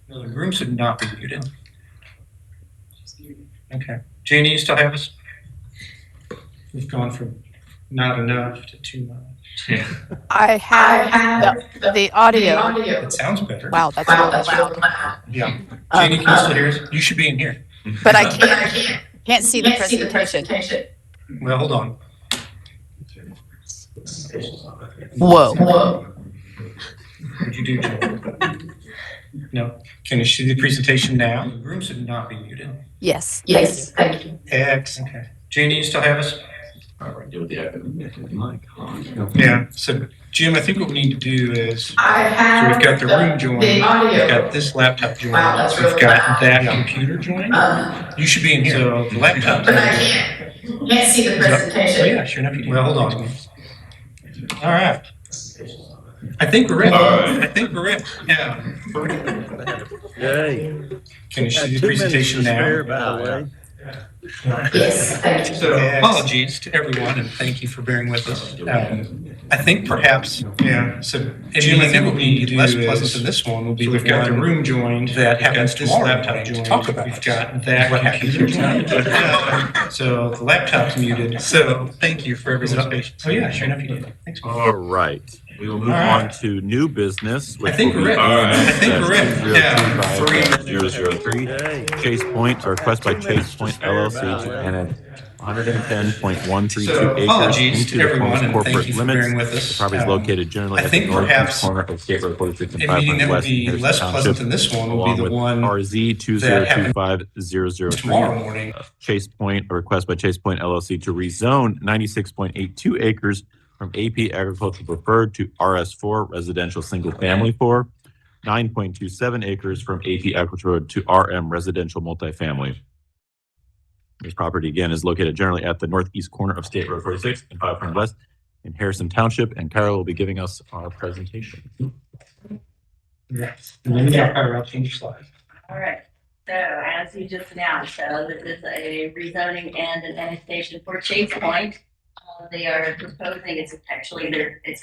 No, the room should not be muted. Okay. Janie, you still have us? We've gone from not enough to too much. Yeah. I have the audio. It sounds better. Wow, that's really loud. Yeah. Janie, can you still hear us? You should be in here. But I can't see the presentation. Well, hold on. Whoa. What'd you do, Joel? No. Can you see the presentation now? The room should not be muted. Yes. Thank you. Excellent. Okay. Janie, you still have us? All right, do the Yeah. So, Jim, I think what we need to do is, so So we've got the room joined, we've got this laptop joined, Wow, that's we've really got loud. that computer joined. You should be in here. So the laptop. But I can't see the Oh presentation. yeah, sure enough you do. Well, hold on. All right. I think we're in. I think we're in. Yeah. Yay. Can you see the presentation now? By the way. Yes, thank you. So apologies to everyone and thank you for bearing with us. I think perhaps, yeah, so Jim, I think what we need to do less pleasant than this one will be we've got the room joined that happens tomorrow laptop joined. Talk about we've got that computer joined. So the laptop's muted. So thank you for everyone's patience. Oh yeah, sure enough you did. Thanks. All right. We will move on to new business. I think we're in. I think we're in. Yeah. 003 Chase Point, a request by Chase Point LLC to annex 110.132 So acres apologies into to the everyone Combs and corporate thank you for bearing limits. with us. The property is located generally I at think the northeast perhaps corner of State Road 46 and a meeting 500 that would West in be Harrison less Township, pleasant than this one will be along the with one RZ that happened 2025003. tomorrow morning. Chase Point, a request by Chase Point LLC to rezone 96.82 acres from AP Agricultural Preferred to RS4 Residential Single Family 4, 9.27 acres from AP Agricultural to RM Residential Multifamily. This property again is located generally at the northeast corner of State Road 46 and 500 West in Harrison Township, and Carol will be giving us our presentation. Yes. And then I'll change your slide. All right. So as you just announced, this is a rezoning and an annexation for Chase Point. They are proposing, it's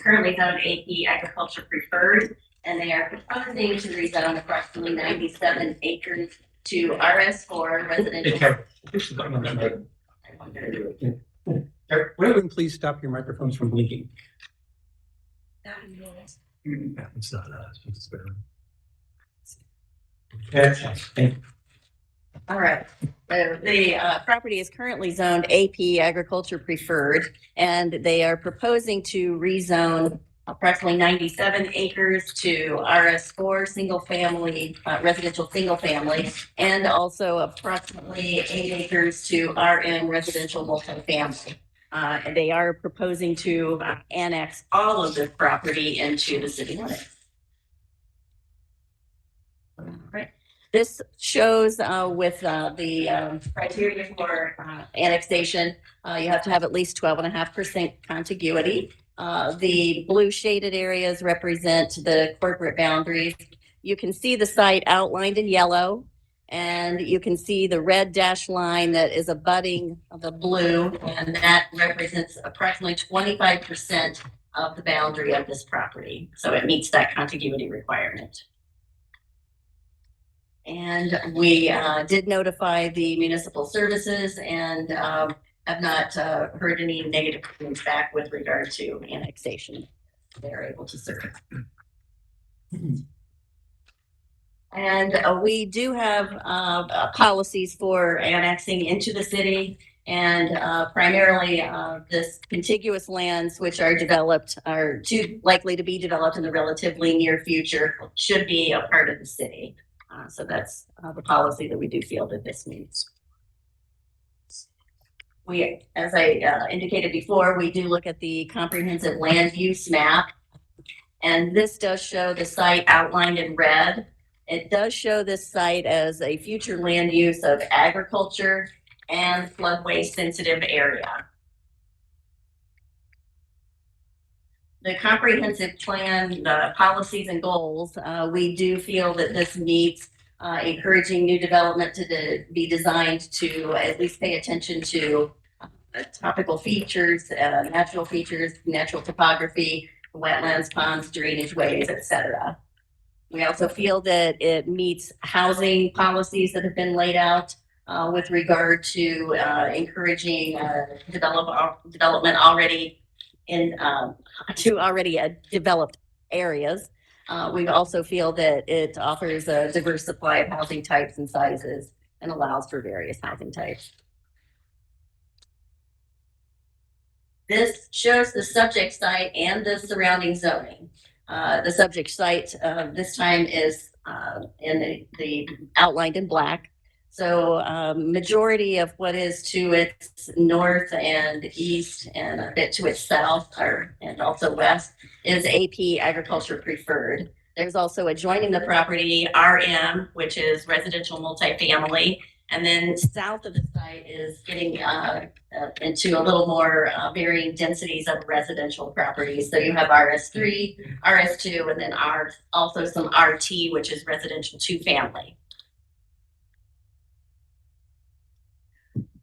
currently zoned AP Agriculture Preferred, and they are proposing to rezone approximately 97 acres to RS4 residential. Everyone, please stop your microphones from blinking. It's not us, it's Thank you. All right. The property is currently zoned AP Agriculture Preferred, and they are proposing to rezone approximately 97 acres to RS4 single family, residential single family, and also approximately 8 acres to RM residential multifamily. And they are proposing to annex all of this property into the city limits. All right. This shows with the criteria for annexation, you have to have at least 12.5% contiguity. The blue shaded areas represent the corporate boundaries. You can see the site outlined in yellow, and you can see the red dashed line that is abutting the blue, and that represents approximately 25% of the boundary of this property. So it meets that contiguity requirement. And we did notify the municipal services and have not heard any negative things back with regard to annexation. They're able to serve. And we do have policies for annexing into the city, and primarily this contiguous lands which are developed, are too likely to be developed in the relatively near future, should be a part of the city. So that's the policy that we do feel that this meets. We, as I indicated before, we do look at the comprehensive land use map, and this does show the site outlined in red. It does show this site as a future land use of agriculture and floodway sensitive area. The comprehensive plan, the policies and goals, we do feel that this meets encouraging new development to be designed to at least pay attention to topical features, natural topography, wetlands, ponds, drainage ways, etc. We also feel that it meets housing policies that have been laid out with regard to encouraging development already in to already developed areas. We also feel that it offers a diverse supply of housing types and sizes and allows for various housing types. This shows the subject site and the surrounding zoning. The subject site this time is in the outlined in black. So majority of what is to its north and east and a bit to its south and also west is AP agriculture preferred. There's also adjoining the property RM, which is residential multifamily. And then south of the site is getting into a little more varying densities of residential properties. So you have RS3, RS2, and then also some RT, which is residential 2-family.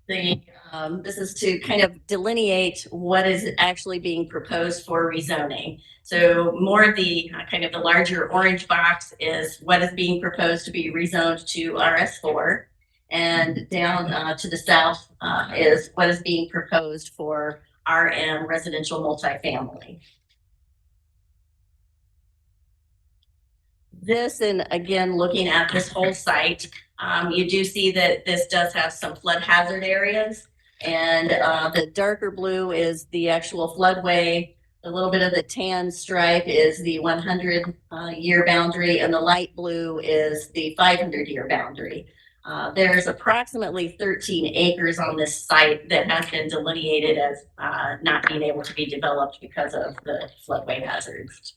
This is to kind of delineate what is actually being proposed for rezoning. So more of the kind of the larger orange box is what is being proposed to be rezoned to RS4. And down to the south is what is being proposed for RM, residential multifamily. This, and again, looking at this whole site, you do see that this does have some flood hazard areas. And the darker blue is the actual floodway. A little bit of the tan stripe is the 100-year boundary, and the light blue is the 500-year boundary. There's approximately 13 acres on this site that has been delineated as not being able to be developed because of the floodway hazards.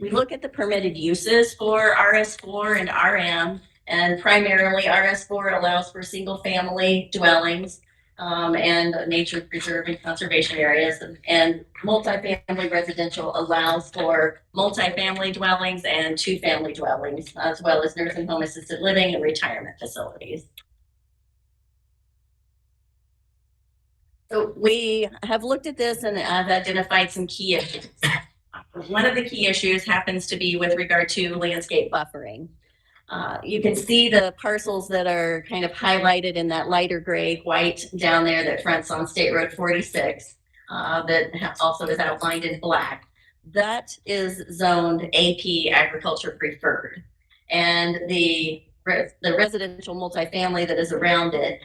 We look at the permitted uses for RS4 and RM, and primarily RS4 allows for single-family dwellings and nature preserve and conservation areas, and multifamily residential allows for multifamily dwellings and 2-family dwellings, as well as nursing home assisted living and retirement facilities. So we have looked at this and have identified some key issues. One of the key issues happens to be with regard to landscape buffering. You can see the parcels that are kind of highlighted in that lighter gray white down there that fronts on State Road 46 that also is outlined in black. That is zoned AP agriculture preferred. And the residential multifamily that is around it,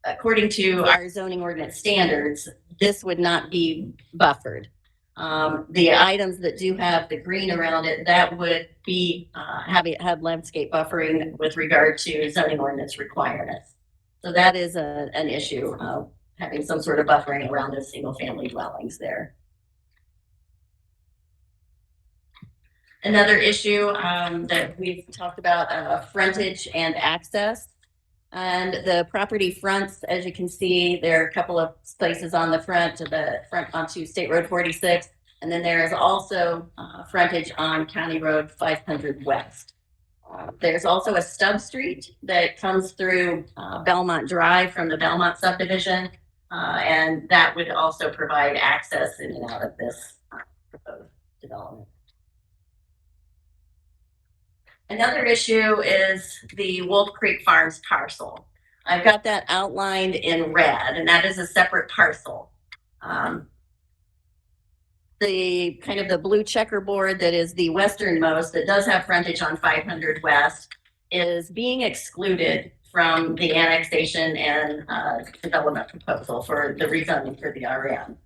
according to our zoning ordinance standards, this would not be buffered. The items that do have the green around it, that would be have landscape buffering with regard to zoning ordinance requirements. So that is an issue of having some sort of buffering around the single family dwellings there. Another issue that we've talked about, frontage and access. And the property fronts, as you can see, there are a couple of places on the front onto State Road 46. And then there is also frontage on County Road 500 West. There's also a stub street that comes through Belmont Drive from the Belmont subdivision. And that would also provide access in and out of this proposed development. Another issue is the Wolf Creek Farms parcel. I've got that outlined in red, and that is a separate parcel. The kind of the blue checkerboard that is the westernmost that does have frontage on 500 West is being excluded from the annexation and development proposal for the rezoning for the RM.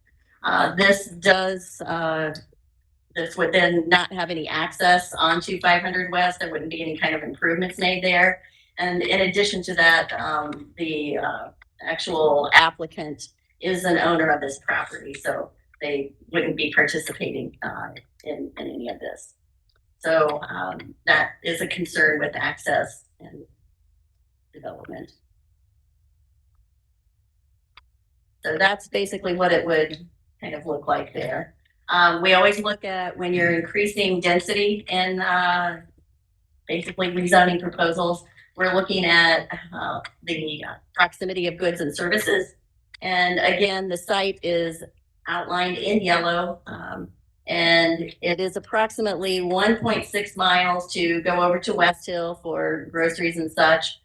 This would then not have any access onto 500 West. There wouldn't be any kind of improvements made there. And in addition to that, the actual applicant is an owner of this property, so they wouldn't be participating in any of this. So that is a concern with access and development. So that's basically what it would kind of look like there. We always look at when you're increasing density in basically rezoning proposals, we're looking at the proximity of goods and services. And again, the site is outlined in yellow And it is approximately 1.6 miles to go over to West Hill for groceries and such.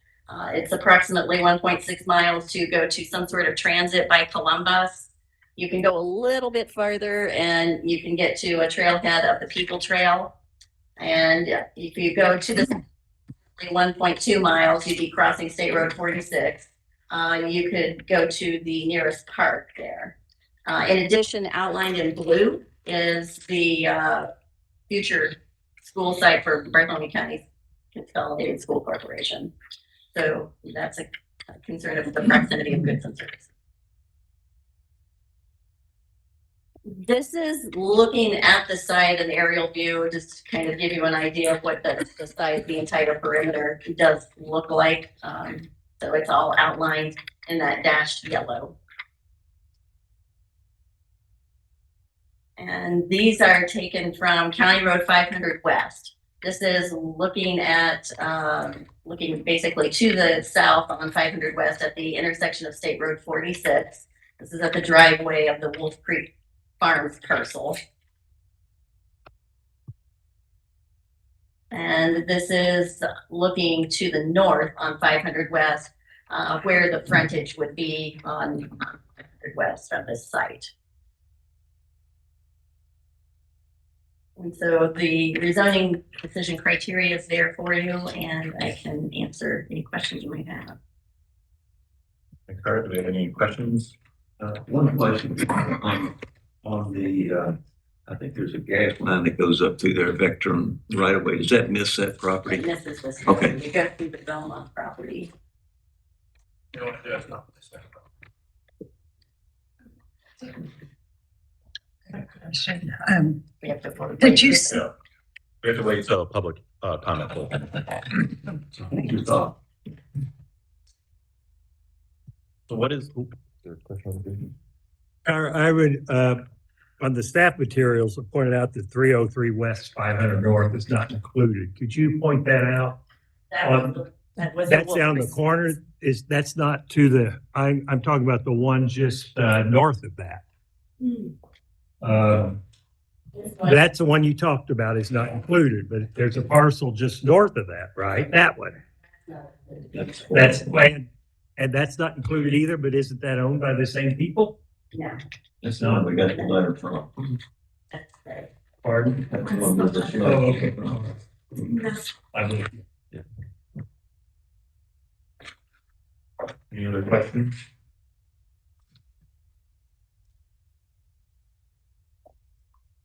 It's approximately 1.6 miles to go to some sort of transit by Columbus. You can go a little bit farther and you can get to a trailhead of the People Trail. And if you go to the 1.2 miles, you'd be crossing State Road 46. You could go to the nearest park there. In addition, outlined in blue is the future school site for Rezoning County Consolidated School Corporation. So that's a concern of the proximity of goods and services. This is looking at the site, an aerial view, just to kind of give you an idea of what the site, the entire perimeter does look like. So it's all outlined in that dashed yellow. And these are taken from County Road 500 West. This is looking at, looking basically to the south on 500 West at the intersection of State Road 46. This is at the driveway of the Wolf Creek Farms parcel. And this is looking to the north on 500 West, where the frontage would be on 500 West of this site. And so the rezoning decision criteria is there for you, and I can answer any questions you might have. Carter, do we have any questions? One question on the, I think there's a gas line that goes up through their Vectron right away. Does that miss that property? And this is this. Okay. We go through the Belmont property. We have to. Did you see? We have to wait till public comment. So what is? Is there a question on the I would, on the staff materials, it pointed out that 303 West, 500 North is not included. Could you point that out? That was. That's down the corner, that's not to the, I'm talking about the one just north of that. That's the one you talked about is not included, but there's a parcel just north of that, right? That one. That's land, and that's not included either, but isn't that owned by the same people? Yeah. That's not, we got the letter from. That's right. Pardon? That's one of the- Oh, okay. I believe you. Any other questions?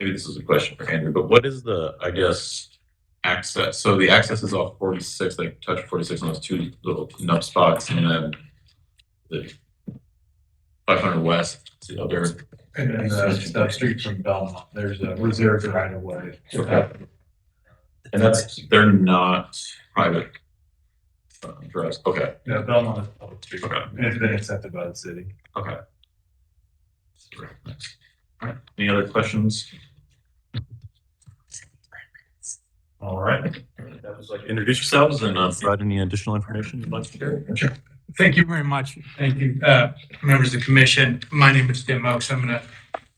Maybe this is a question for Andrew, but what is the, I guess, access? So the access is off 46, they touch 46 on those two little nub spots, and then the 500 West, is the other. And then the street from Belmont, there's a reserved right of way. Okay. And they're not private drives, okay, No, Belmont is public street. Okay. And it's been accepted by the city. okay. All right, any other questions? All right, that was like, introduce yourselves and provide any additional information you'd like to share. Thank you very much. Thank you, members of the commission. My name is Tim Oakes. I'm an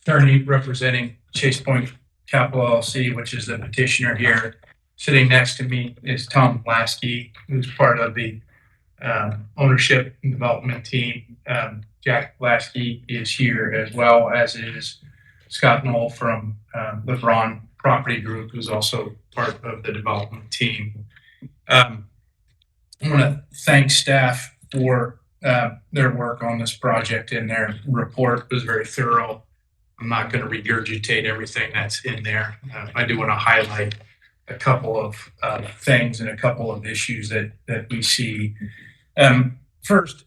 attorney representing Chase Point Capital LLC, which is the petitioner here. Sitting next to me is Tom Lasky, who's part of the ownership and development team. Jack Lasky is here, as well as is Scott Knoll from LeBron Property Group, who's also part of the development team. I want to thank staff for their work on this project, and their report was very thorough. I'm not going to regurgitate everything that's in there. I do want to highlight a couple of things and a couple of issues that we see. First,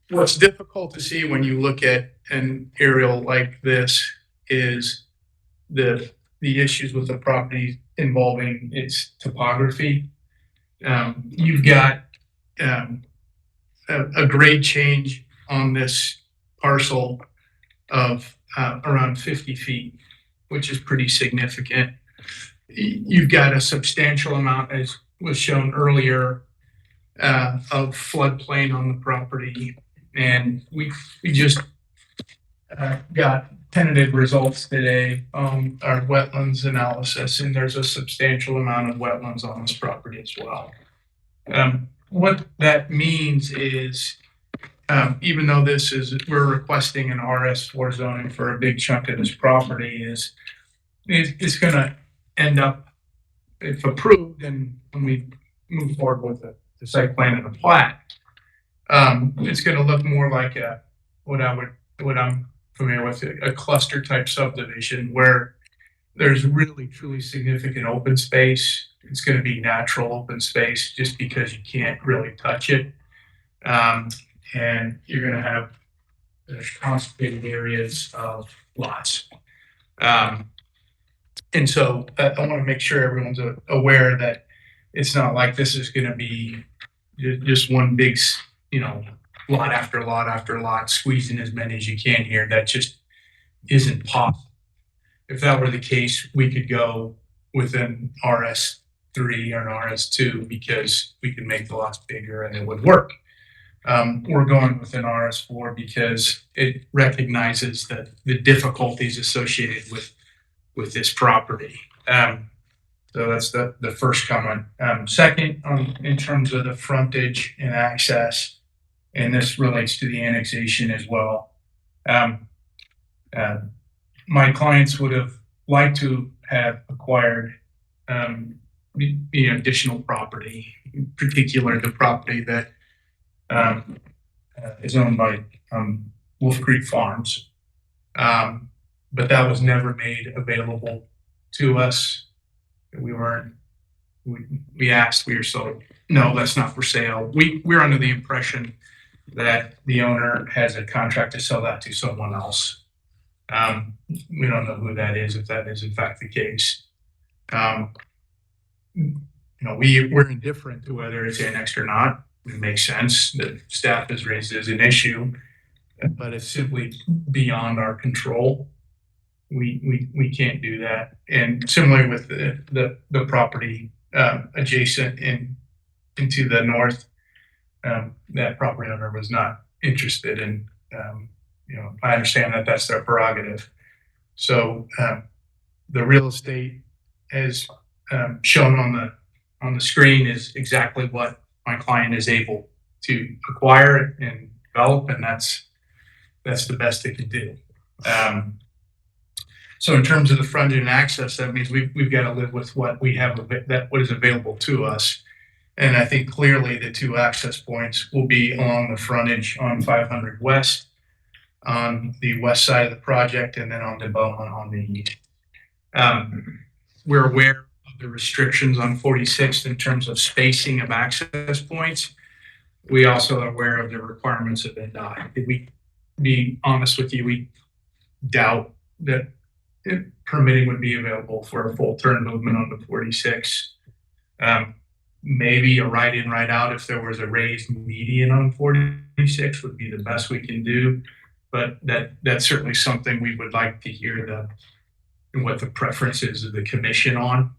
what's difficult to see when you look at an aerial like this is the issues with the property involving its topography. You've got a grade change on this parcel of around 50 feet, which is pretty significant. You've got a substantial amount, as was shown earlier, of floodplain on the property. And we just got tentative results today on our wetlands analysis, and there's a substantial amount of wetlands on this property as well. What that means is, even though we're requesting an RS4 zoning for a big chunk of this property, it's gonna end up, if approved, and when we move forward with the site plan and the plat, it's gonna look more like what I'm familiar with, a cluster type subdivision where there's really truly significant open space. It's gonna be natural open space just because you can't really touch it. And you're gonna have concentrated areas of lots. And so I want to make sure everyone's aware that it's not like this is going to be just one big, lot after lot after lot, squeezing as many as you can here. That just isn't possible. If that were the case, we could go with an RS3 or an RS2 because we could make the lots bigger and it would work. We're going with an RS4 because it recognizes the difficulties associated with this property. So that's the first comment. Second, in terms of the frontage and access, and this relates to the annexation as well. My clients would have liked to have acquired additional property, in particular the property that is owned by Wolf Creek Farms. But that was never made available to us. We asked, we were told, no, that's not for sale. We're under the impression that the owner has a contract to sell that to someone else. We don't know who that is, if that is in fact the case. We're indifferent to whether it's annexed or not. It makes sense that staff has raised it as an issue, but it's simply beyond our control. We can't do that. And similarly with the property adjacent into the north, that property owner was not interested in. I understand that that's their prerogative. So the real estate as shown on the screen is exactly what my client is able to acquire and develop, and that's the best they can do. So in terms of the frontage and access, that means we've got to live with what we have, what is available to us. And I think clearly the two access points will be along the frontage on 500 West, on the west side of the project, and then on development on the east. We're aware of the restrictions on 46th in terms of spacing of access points. We also are aware of the requirements of NDOT. If we be honest with you, we doubt that permitting would be available for a full turn movement on the 46. Maybe a right in, right out if there was a raised median on 46 would be the best we can do. But that's certainly something we would like to hear what the preference is of the commission on.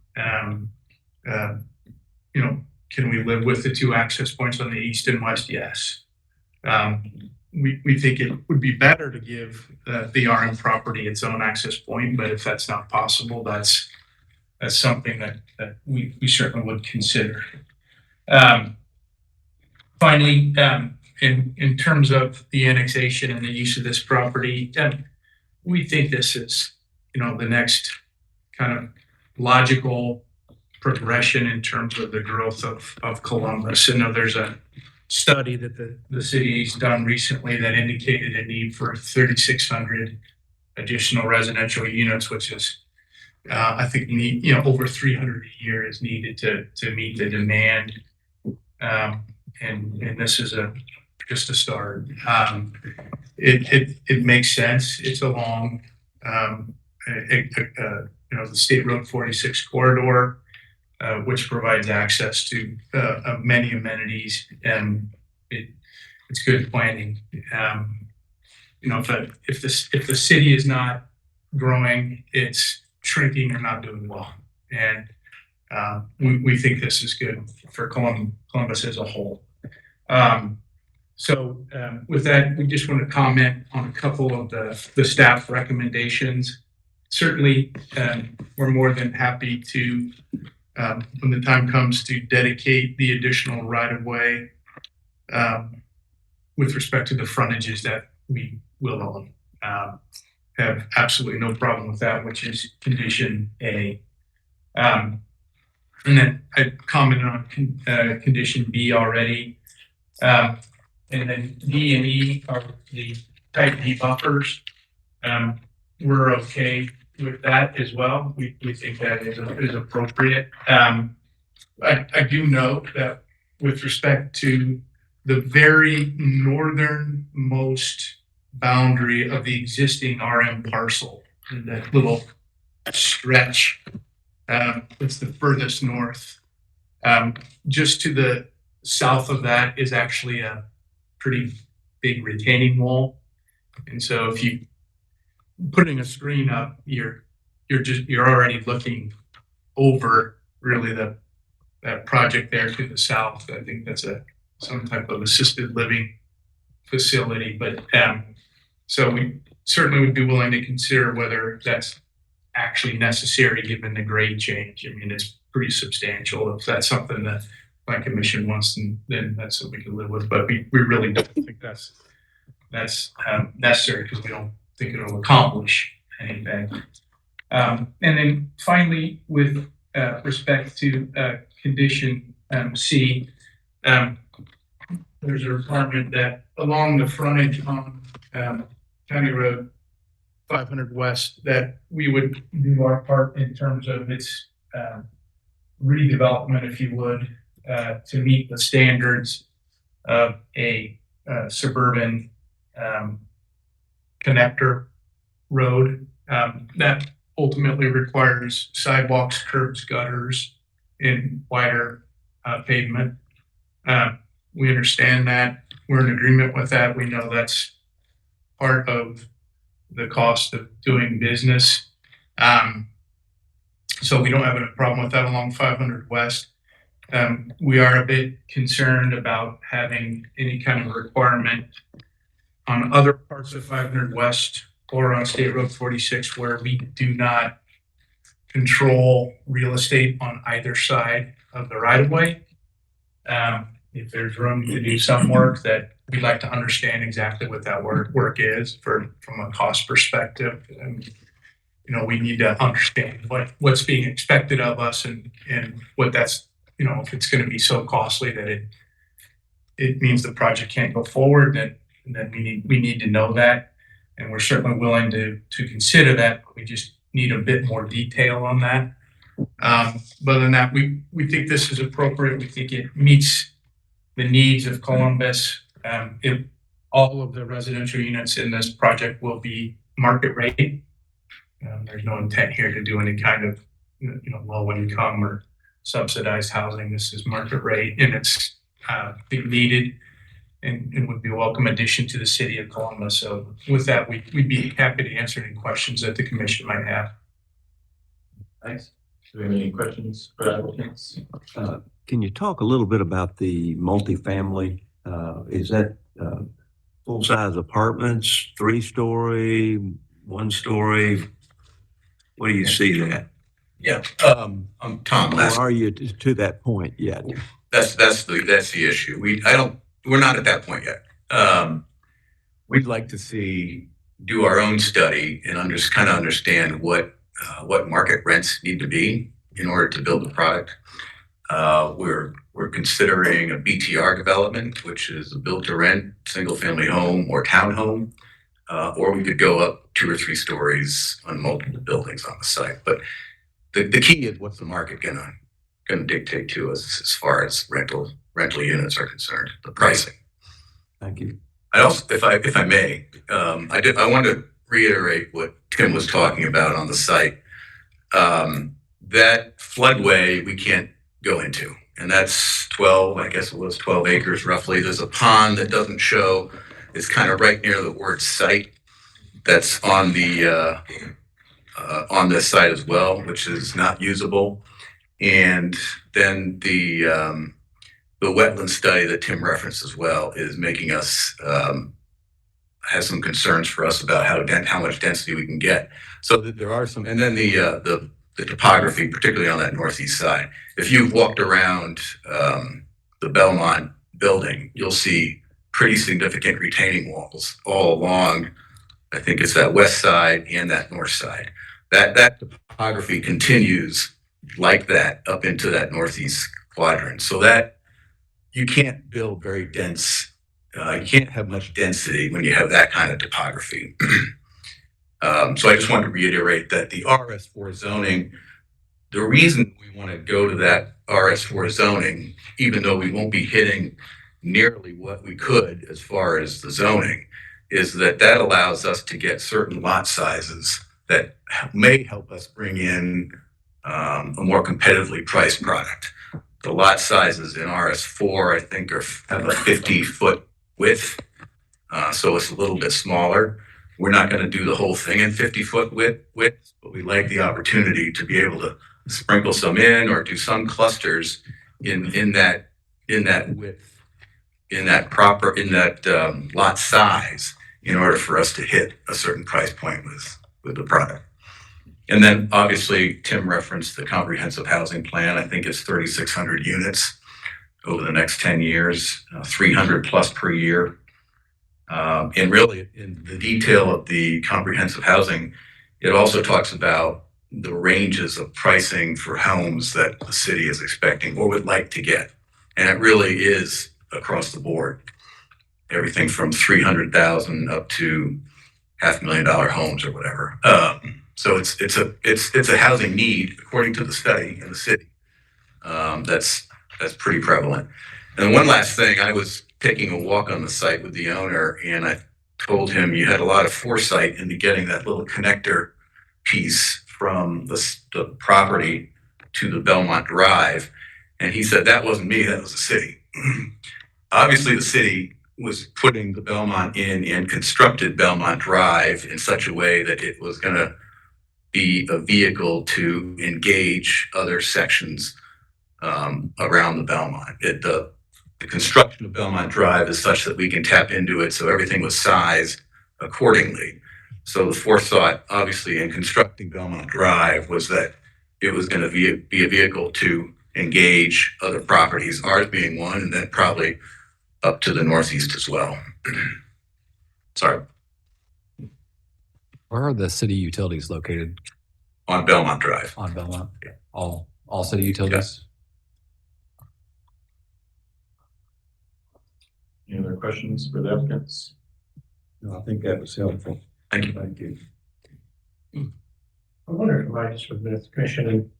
Can we live with the two access points on the east and west? Yes. We think it would be better to give the RM property its own access point, but if that's not possible, that's something that we certainly would consider. Finally, in terms of the annexation and the use of this property, we think this is, the next kind of logical progression in terms of the growth of Columbus. I know there's a study that the city's done recently that indicated a need for 3,600 additional residential units, which is, I think, over 300 a year is needed to meet the demand. And this is just a start. It makes sense. It's along, the State Road 46 corridor, which provides access to many amenities, and it's good planning. If the city is not growing, it's shrinking or not doing well, and we think this is good for Columbus as a whole. So with that, we just want to comment on a couple of the staff recommendations. Certainly, we're more than happy to, when the time comes, to dedicate the additional right-of-way with respect to the frontages that we will own. Have absolutely no problem with that, which is condition A. And then I commented on condition B already. And then D and E are the type D buffers. We're okay with that as well. We think that is appropriate. I do note that with respect to the very northernmost boundary of the existing RM parcel, and that little stretch, it's the furthest north. Just to the south of that is actually a pretty big retaining wall. And so if you putting a screen up, you're already looking over really that project there to the south. I think that's some type of assisted living facility, but so we certainly would be willing to consider whether that's actually necessary given the grade change. I mean, it's pretty substantial. If that's something that my commission wants, then that's something we can live with. But we really don't think that's necessary because we don't think it'll accomplish anything. And then finally, with respect to condition C, there's a requirement that along the frontage on County Road 500 West, that we would do our part in terms of its redevelopment, if you would, to meet the standards of a suburban connector road. That ultimately requires sidewalks, curbs, gutters, and wider pavement. We understand that. We're in agreement with that. We know that's part of the cost of doing business. So we don't have a problem with that along 500 West. We are a bit concerned about having any kind of requirement on other parts of 500 West or on State Road 46 where we do not control real estate on either side of the right-of-way. If there's room to do some work, that we'd like to understand exactly what that work is from a cost perspective. And, we need to understand what's being expected of us and what that's, if it's going to be so costly that it means the project can't go forward, then we need to know that. And we're certainly willing to consider that. We just need a bit more detail on that. But other than that, we think this is appropriate. We think it meets the needs of Columbus. All of the residential units in this project will be market rate. There's no intent here to do any kind of low income or subsidized housing. This is market rate, and it's being needed and would be a welcome addition to the city of Columbus. So with that, we'd be happy to answer any questions that the commission might have. Thanks. Do we have any questions for applicants? Can you talk a little bit about the multifamily? Is that full-size apartments, 3-story, 1-story? What do you see that? Yeah, I'm Tom Or Lester. are you to that point yet? That's the issue. We're not at that point yet. We'd like to do our own study and kind of understand what market rents need to be in order to build the product. We're considering a BTR development, which is a build to rent, single family home or townhome, or we could go up 2 or 3 stories on multiple buildings on the site. But the key is what's the market gonna dictate to us as far as rental units are concerned, the pricing. Thank you. I also, if I may, I want to reiterate what Tim was talking about on the site. That floodway we can't go into, and that's 12, I guess it was 12 acres roughly. There's a pond that doesn't show. It's kind of right near the word site. That's on this site as well, which is not usable. And then the wetland study that Tim referenced as well is making us, has some concerns for us about how much density we can get. So that there are some, and then the topography, particularly on that northeast side. If you've walked around the Belmont building, you'll see pretty significant retaining walls all along. I think it's that west side and that north side. That topography continues like that up into that northeast quadrant. So that you can't build very dense. You can't have much density when you have that kind of topography. So I just want to reiterate that the RS4 zoning, the reason we want to go to that RS4 zoning, even though we won't be hitting nearly what we could as far as the zoning, is that that allows us to get certain lot sizes that may help us bring in a more competitively priced product. The lot sizes in RS4, I think, have a 50-foot width, so it's a little bit smaller. We're not going to do the whole thing in 50-foot width, but we like the opportunity to be able to sprinkle some in or do some clusters in that width, in that lot size, in order for us to hit a certain price point with the product. And then obviously Tim referenced the comprehensive housing plan. I think it's 3,600 units over the next 10 years, 300 plus per year. And really, in the detail of the comprehensive housing, it also talks about the ranges of pricing for homes that the city is expecting or would like to get. And it really is across the board. Everything from 300,000 up to $500,000 homes or whatever. So it's a housing need, according to the study in the city. That's pretty prevalent. And one last thing, I was taking a walk on the site with the owner, and I told him you had a lot of foresight into getting that little connector piece from the property to the Belmont Drive. And he said, that wasn't me, that was the city. Obviously, the city was putting the Belmont in and constructed Belmont Drive in such a way that it was going to be a vehicle to engage other sections around the Belmont. The construction of Belmont Drive is such that we can tap into it, so everything was sized accordingly. So the forethought, obviously, in constructing Belmont Drive was that it was going to be a vehicle to engage other properties, ours being one, and then probably up to the northeast as well. Sorry. Where are the city utilities located? On Belmont Drive. On Belmont? All city utilities? Any other questions for the applicants? No, I think that was helpful. Thank you. Thank you. I wonder if I just would the commission, and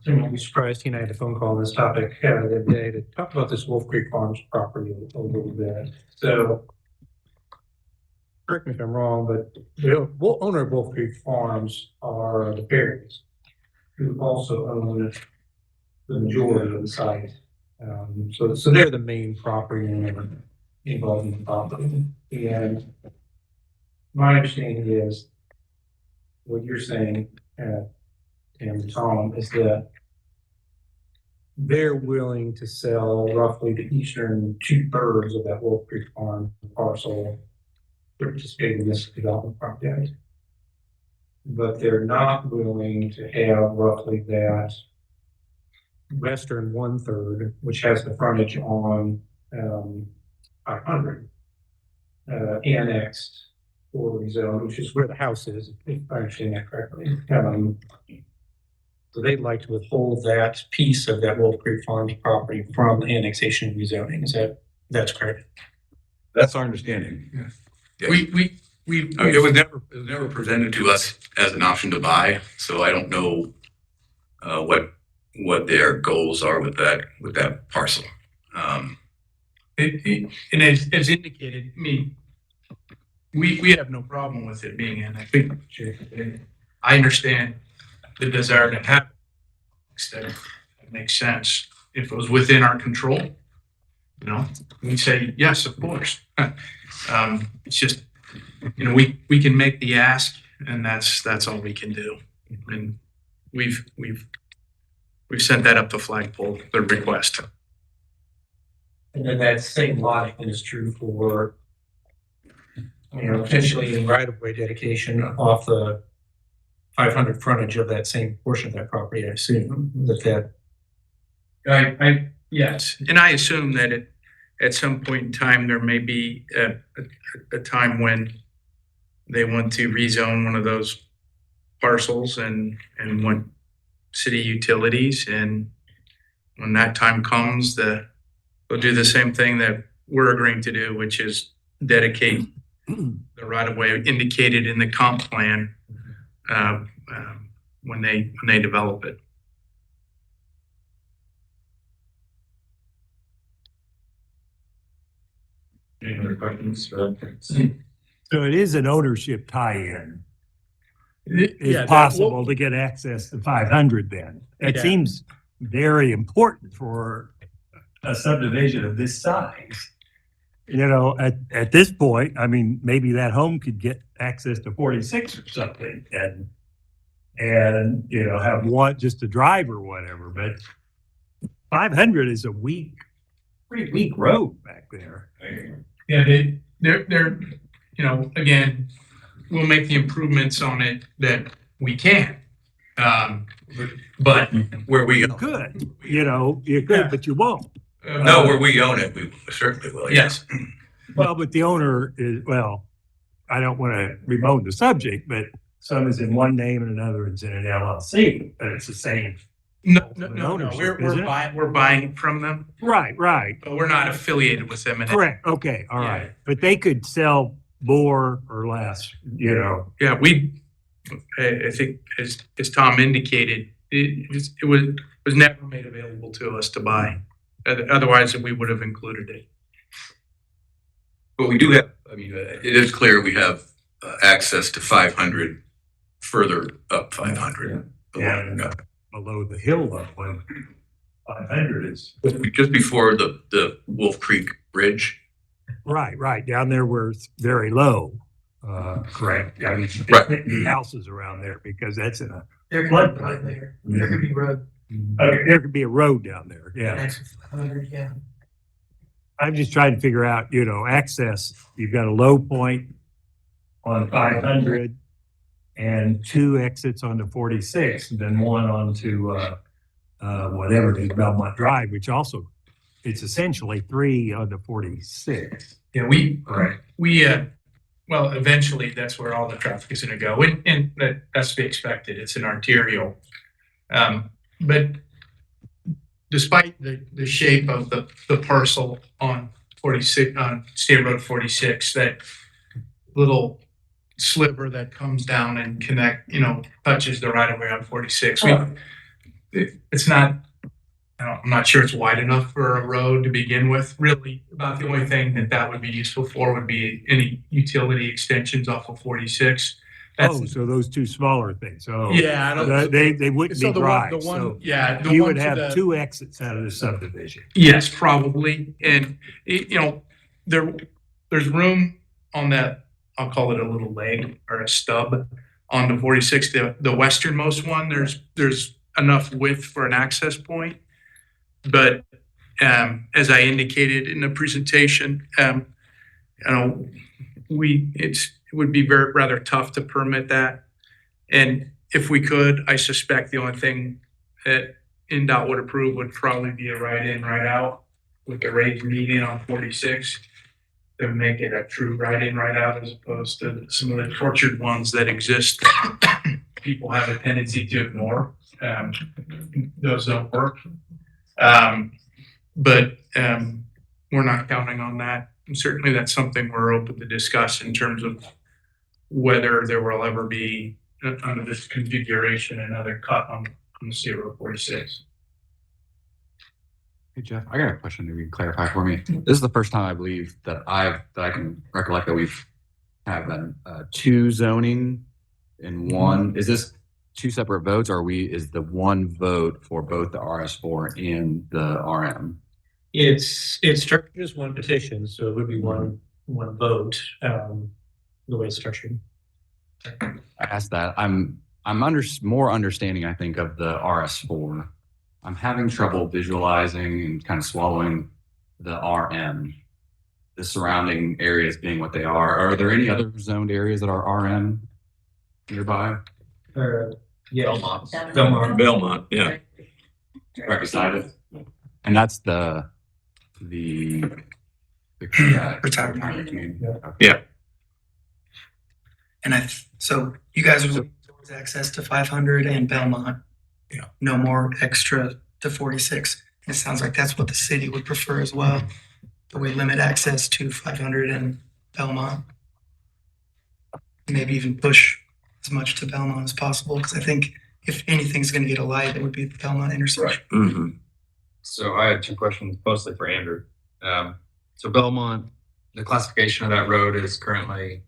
I'm not surprised, I had a phone call on this topic the other day to talk about this Wolf Creek Farms property a little bit. So, correct me if I'm wrong, but the owner of Wolf Creek Farms are the Perrys, who also own the majority of the site. So they're the main property owner involved in the property. And my understanding is what you're saying, and Tom, is that they're willing to sell roughly the eastern 2/3 of that Wolf Creek Farm parcel to participate in this development project. But they're not willing to have roughly that western 1/3, which has the frontage on 500, annexed or rezoned, which is where the house is, if I understand that correctly. So they'd like to withhold that piece of that Wolf Creek Farms property from annexation and rezoning. That's correct? That's our understanding. Yeah. It was never presented to us as an option to buy, so I don't know what their goals are with that parcel. And as indicated, we have no problem with it being in. I think I understand the desire to have it. It makes sense. If it was within our control, we say yes, of course. It's just, we can make the ask, and that's all we can do. And we've sent that up the flagpole, the request. And then that same logic is true for, potentially in right-of-way dedication off the 500 frontage of that same portion of that property, I assume that. Yes, and I assume that at some point in time, there may be a time when they want to rezone one of those parcels and want city utilities, and when that time comes, they'll do the same thing that we're agreeing to do, which is dedicate the right of way indicated in the comp plan when they develop it. Any other questions for applicants? So it is an ownership tie-in. Yeah, It's possible to get access to 500 then. It Yeah. seems very important for a subdivision of this size. At this point, I mean, maybe that home could get access to 46 or something and have one, just a drive or whatever, but 500 is pretty weak road back there. Yeah, they're, again, we'll make the improvements on it that we can. But Where we, You could, you could, but you won't. no, where we own it, we certainly will, yes. Well, but the owner is, I don't want to bemoan the subject, but some is in one name and another is in an LLC, but it's the same. No, Ownership, isn't it? we're buying from them, Right, but we're not affiliated with them. correct, okay, all right. But they could sell more or less, Yeah, I think as Tom indicated, it was never made available to us to buy. Otherwise, we would have included it. But we do have, it is clear we have access to 500 further up 500. Yeah. Below the hill of when 500 is. Just before the Wolf Creek Bridge. Right, down there where it's very low, correct. I mean, Right. the houses around there because that's in a There floodplain. There could be road. Okay, there could be a road down there, yeah. Next 500, yeah. I'm just trying to figure out, access. You've got a low point on 500 and 2 exits onto 46, and then one onto whatever it is, Belmont Drive, which also it's essentially 3 onto 46. Yeah, well, eventually that's where all the traffic is going to go, and that's to be expected. It's an arterial. But despite the shape of the parcel on 46, on State Road 46, that little sliver that comes down and touches the right of way on 46. It's not, I'm not sure it's wide enough for a road to begin with. Really, about the only thing that would be useful for would be any utility extensions off of 46. So those 2 smaller things. Oh, Yeah, I don't. they wouldn't So be the one, drive. So the you one would to have the- 2 exits out of the subdivision. Yes, probably. And, there's room on that, I'll call it a little leg or a stub on the 46, the westernmost one. There's enough width for an access point. But as I indicated in the presentation, it would be rather tough to permit that. And if we could, I suspect the only thing that NDOT would approve would probably be a right in, right out with the raised median on 46. To make it a true right in, right out as opposed to some of the tortured ones that exist. People have a tendency to ignore. Those don't work. But we're not counting on that. And certainly that's something we're open to discuss in terms of whether there will ever be under this configuration another cut on the State Road 46. Hey Jeff, I got a question maybe you can clarify for me. This is the first time I believe that I can recollect that we've have 2 zoning in one. Is this 2 separate votes, or is the one vote for both the RS4 and the RM? It's structured as one petition, so it would be one vote, the way it's structured. I asked that. I'm more understanding, I think, of the RS4. I'm having trouble visualizing and kind of swallowing the RM, the surrounding areas being what they are there any other zoned areas that are RM nearby? Belmont. Belmont, yeah. Right beside it? And that's the Retirement. community. Yeah. And so you guys are looking towards access to 500 and Belmont. Yeah. No more extra to 46. It sounds like that's what the city would prefer as well. But we limit access to 500 and Belmont. Maybe even push as much to Belmont as possible, because I think if anything's going to get a light, it would be the Belmont intersection. Mm-hmm. So I had two questions, mostly for Andrew. So Belmont, the classification of that road is currently,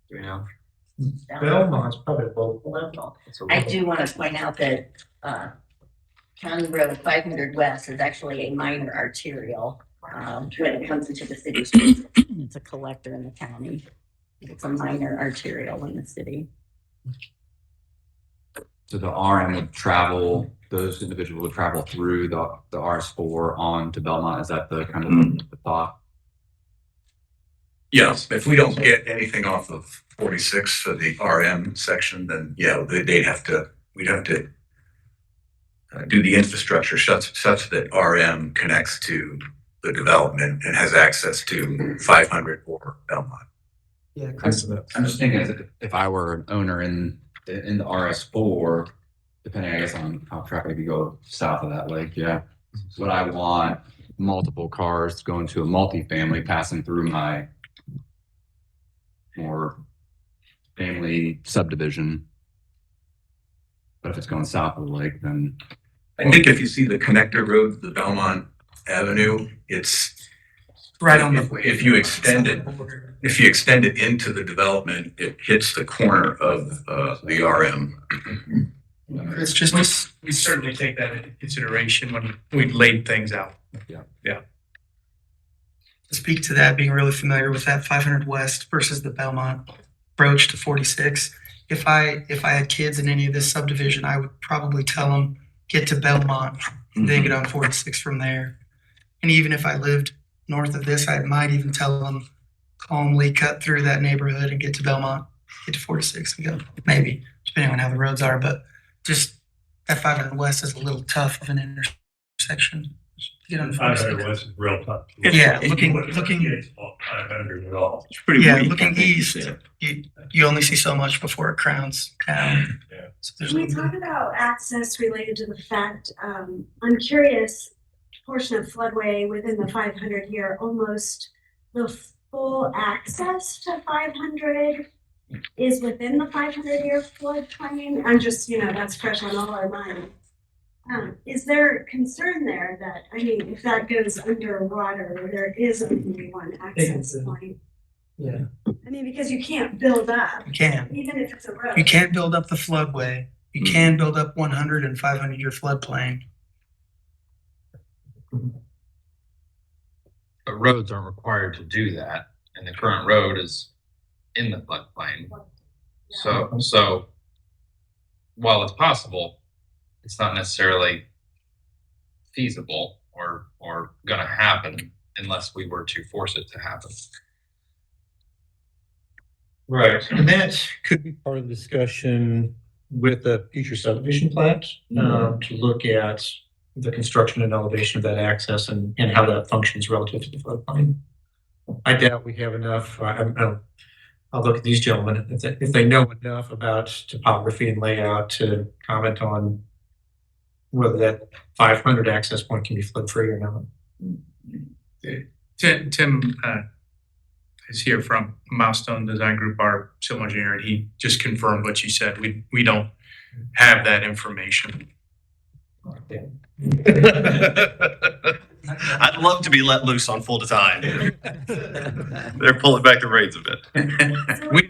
do we know? Belmont's probably both. I do want to point out that, County Road 500 West is actually a minor arterial, when it comes into the city streets. It's a collector in the county. It's a minor arterial in the city. So the RM would travel, those individuals would travel through the RS4 on to Belmont. Is that the kind of the thought? Yes, if we don't get anything off of 46 for the RM section, then yeah, we'd have to do the infrastructure such that RM connects to the development and has access to 500 or Belmont. Yeah, I'm just thinking as if I were an owner in the RS4, depending, I guess, on how traffic you go south of that lake, yeah. Would I want multiple cars going to a multifamily passing through my more family subdivision? But if it's going south of the lake, then I think if you see the connector road, the Belmont Avenue, it's right on the. if you extend it into the development, it hits the corner of the RM. It's just We certainly take that into consideration when we laid things out. to speak to that, being really familiar with that 500 West versus the Belmont approach to 46. If I had kids in any of this subdivision, I would probably tell them get to Belmont and then get on 46 from there. And even if I lived north of this, I might even tell them calmly cut through that neighborhood and get to Belmont, get to 46 and go, maybe, depending on how the roads are. But just that 500 West is a little tough of an intersection. To get on 46. West is real tough. Yeah, looking, 500 at all. It's pretty yeah, weak. looking east, you only see so much before it crowns town. Yeah. So there's When we talk about access related to the fact, I'm curious, portion of floodway within the 500 here, almost the full access to 500 is within the 500 year floodplain. I'm just, that's fresh on all our minds. Is there concern there that, I mean, if that goes underwater, there is only one access point? Yeah. I mean, because you can't build up, You can. even if it's a road. You can't build up the floodway. You can build up 100 and 500 year floodplain. But roads aren't required to do that, and the current road is in the floodplain. So while it's possible, it's not necessarily feasible or gonna happen unless we were to force it to happen. Right. And that could be part of the discussion with the future subdivision plans, to look at the construction and elevation of that access and how that functions relative to the floodplain. I doubt we have enough, I'll look at these gentlemen, if they know enough about topography and layout to comment on whether that 500 access point can be flood free or not. Tim is here from Milestone Design Group, our civil engineer, and he just confirmed what you said. We don't have that information. I'd love to be let loose on full design. They're pulling back the reins a bit.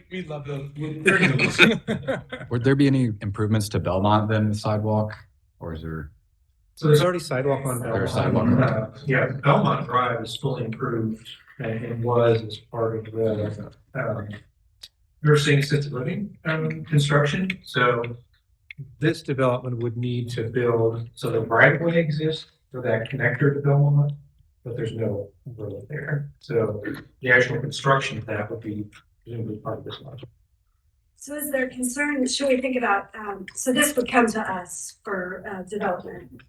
We love those. would there be any improvements to Belmont then, the sidewalk? Or is there? So there's already sidewalk on Belmont. There's sidewalk. Yeah, Belmont Drive is fully improved and was as part of the nursing assisted living construction. So this development would need to build, so the right of way exists for that connector to Belmont, but there's no road there. So the actual construction of that would be presumably part of this project. So is there concern, should we think about, so this would come to us for development,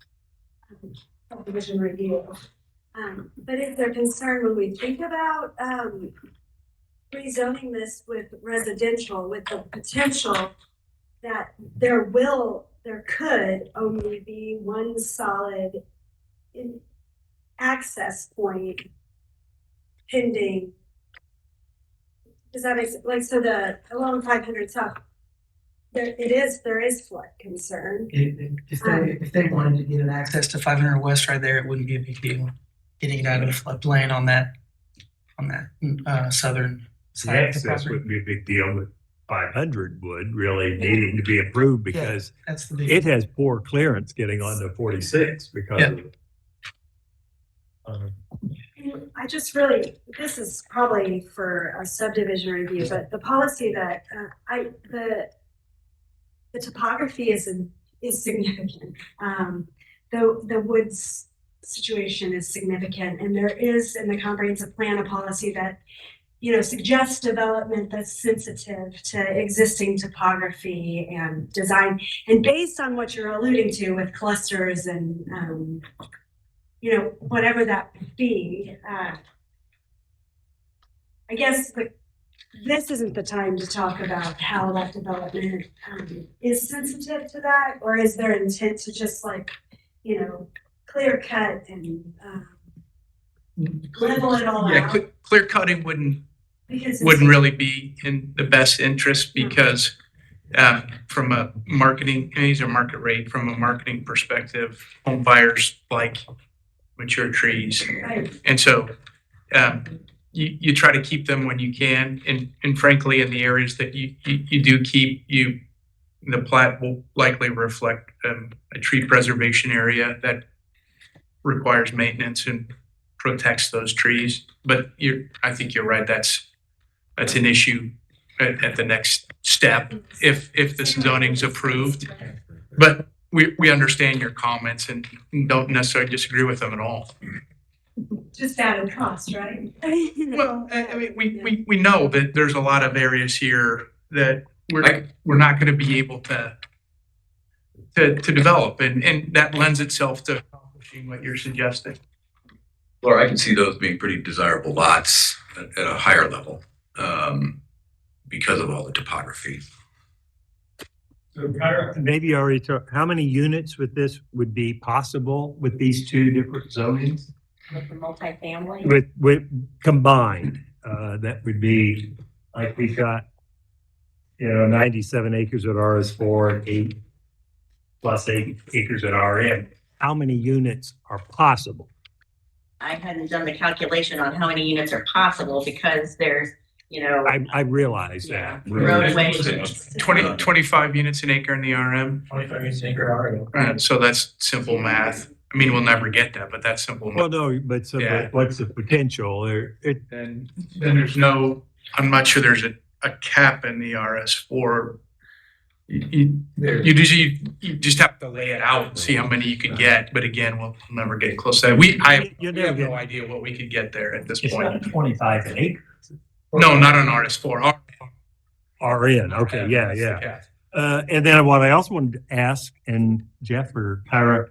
subdivision review. But is there concern when we think about rezoning this with residential, with the potential that there could only be one solid access point pending? Does that make sense? Like, so along 500 South, there is flood concern. If they wanted to get an access to 500 West right there, it wouldn't be a big deal. Getting it out of the floodplain on that southern The side of the access property. wouldn't be a big deal, but 500 would really needing to be improved because That's the big. it has poor clearance getting onto 46 because of it. I just really, this is probably for a subdivision review, but the policy that the topography is significant. The woods situation is significant, and there is in the comprehensive plan a policy that, you know, suggests development that's sensitive to existing topography and design. And based on what you're alluding to with clusters and you know, whatever that would be, I guess this isn't the time to talk about how that development is sensitive to that, or is there intent to just like, you know, clear cut and level it all Yeah, out? clear cutting wouldn't Because really be in the best interest because from a marketing, and these are market rate, from a marketing perspective, home buyers like mature trees. Right. And so you try to keep them when you can. And frankly, in the areas that you do keep, the plat will likely reflect a tree preservation area that requires maintenance and protects those trees. But I think you're right. That's an issue at the next step if this zoning's approved. But we understand your comments and don't necessarily disagree with them at all. just added cost, right? Well, I mean, we know that there's a lot of areas here that we're not going to be able to develop, and that lends itself to accomplishing what you're suggesting. Laura, I can see those being pretty desirable lots at a higher level because of all the topography. So maybe you already talked, how many units with this would be possible with these two different zonings? With the multifamily. With combined, that would be like we've got, you know, 97 acres at RS4 and 8 plus 8 acres at RM. How many units are possible? I hadn't done the calculation on how many units are possible because there's, you know. I realize that. Roadway. 25 units an acre in the RM. 25 units an acre. So that's simple math. I mean, we'll never get that, but that's simple Well, math. no, but so Yeah. what's the potential there? And then there's I'm not sure there's a cap in the RS4. You just have to lay it out and see how many you can get. But again, we'll never get close to that. We have no idea what we could get there at this It's point. not 25 an acre. No, not on RS4. RN, okay, yeah. And then what I also wanted to ask, and Jeff or Kyra,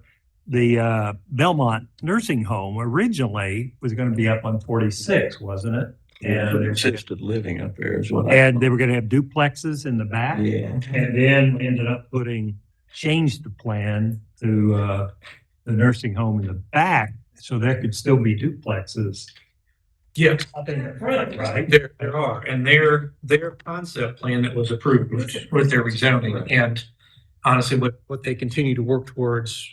the Belmont Nursing Home originally was going to be up on 46, wasn't it? And Assisted living up there is what and they were going to have duplexes in the back. Yeah. And then we ended up changed the plan to the nursing home in the back, so there could still be duplexes. Yeah, Up in the front, right? there are, and their concept plan that was approved with their rezoning, and honestly, what they continue to work towards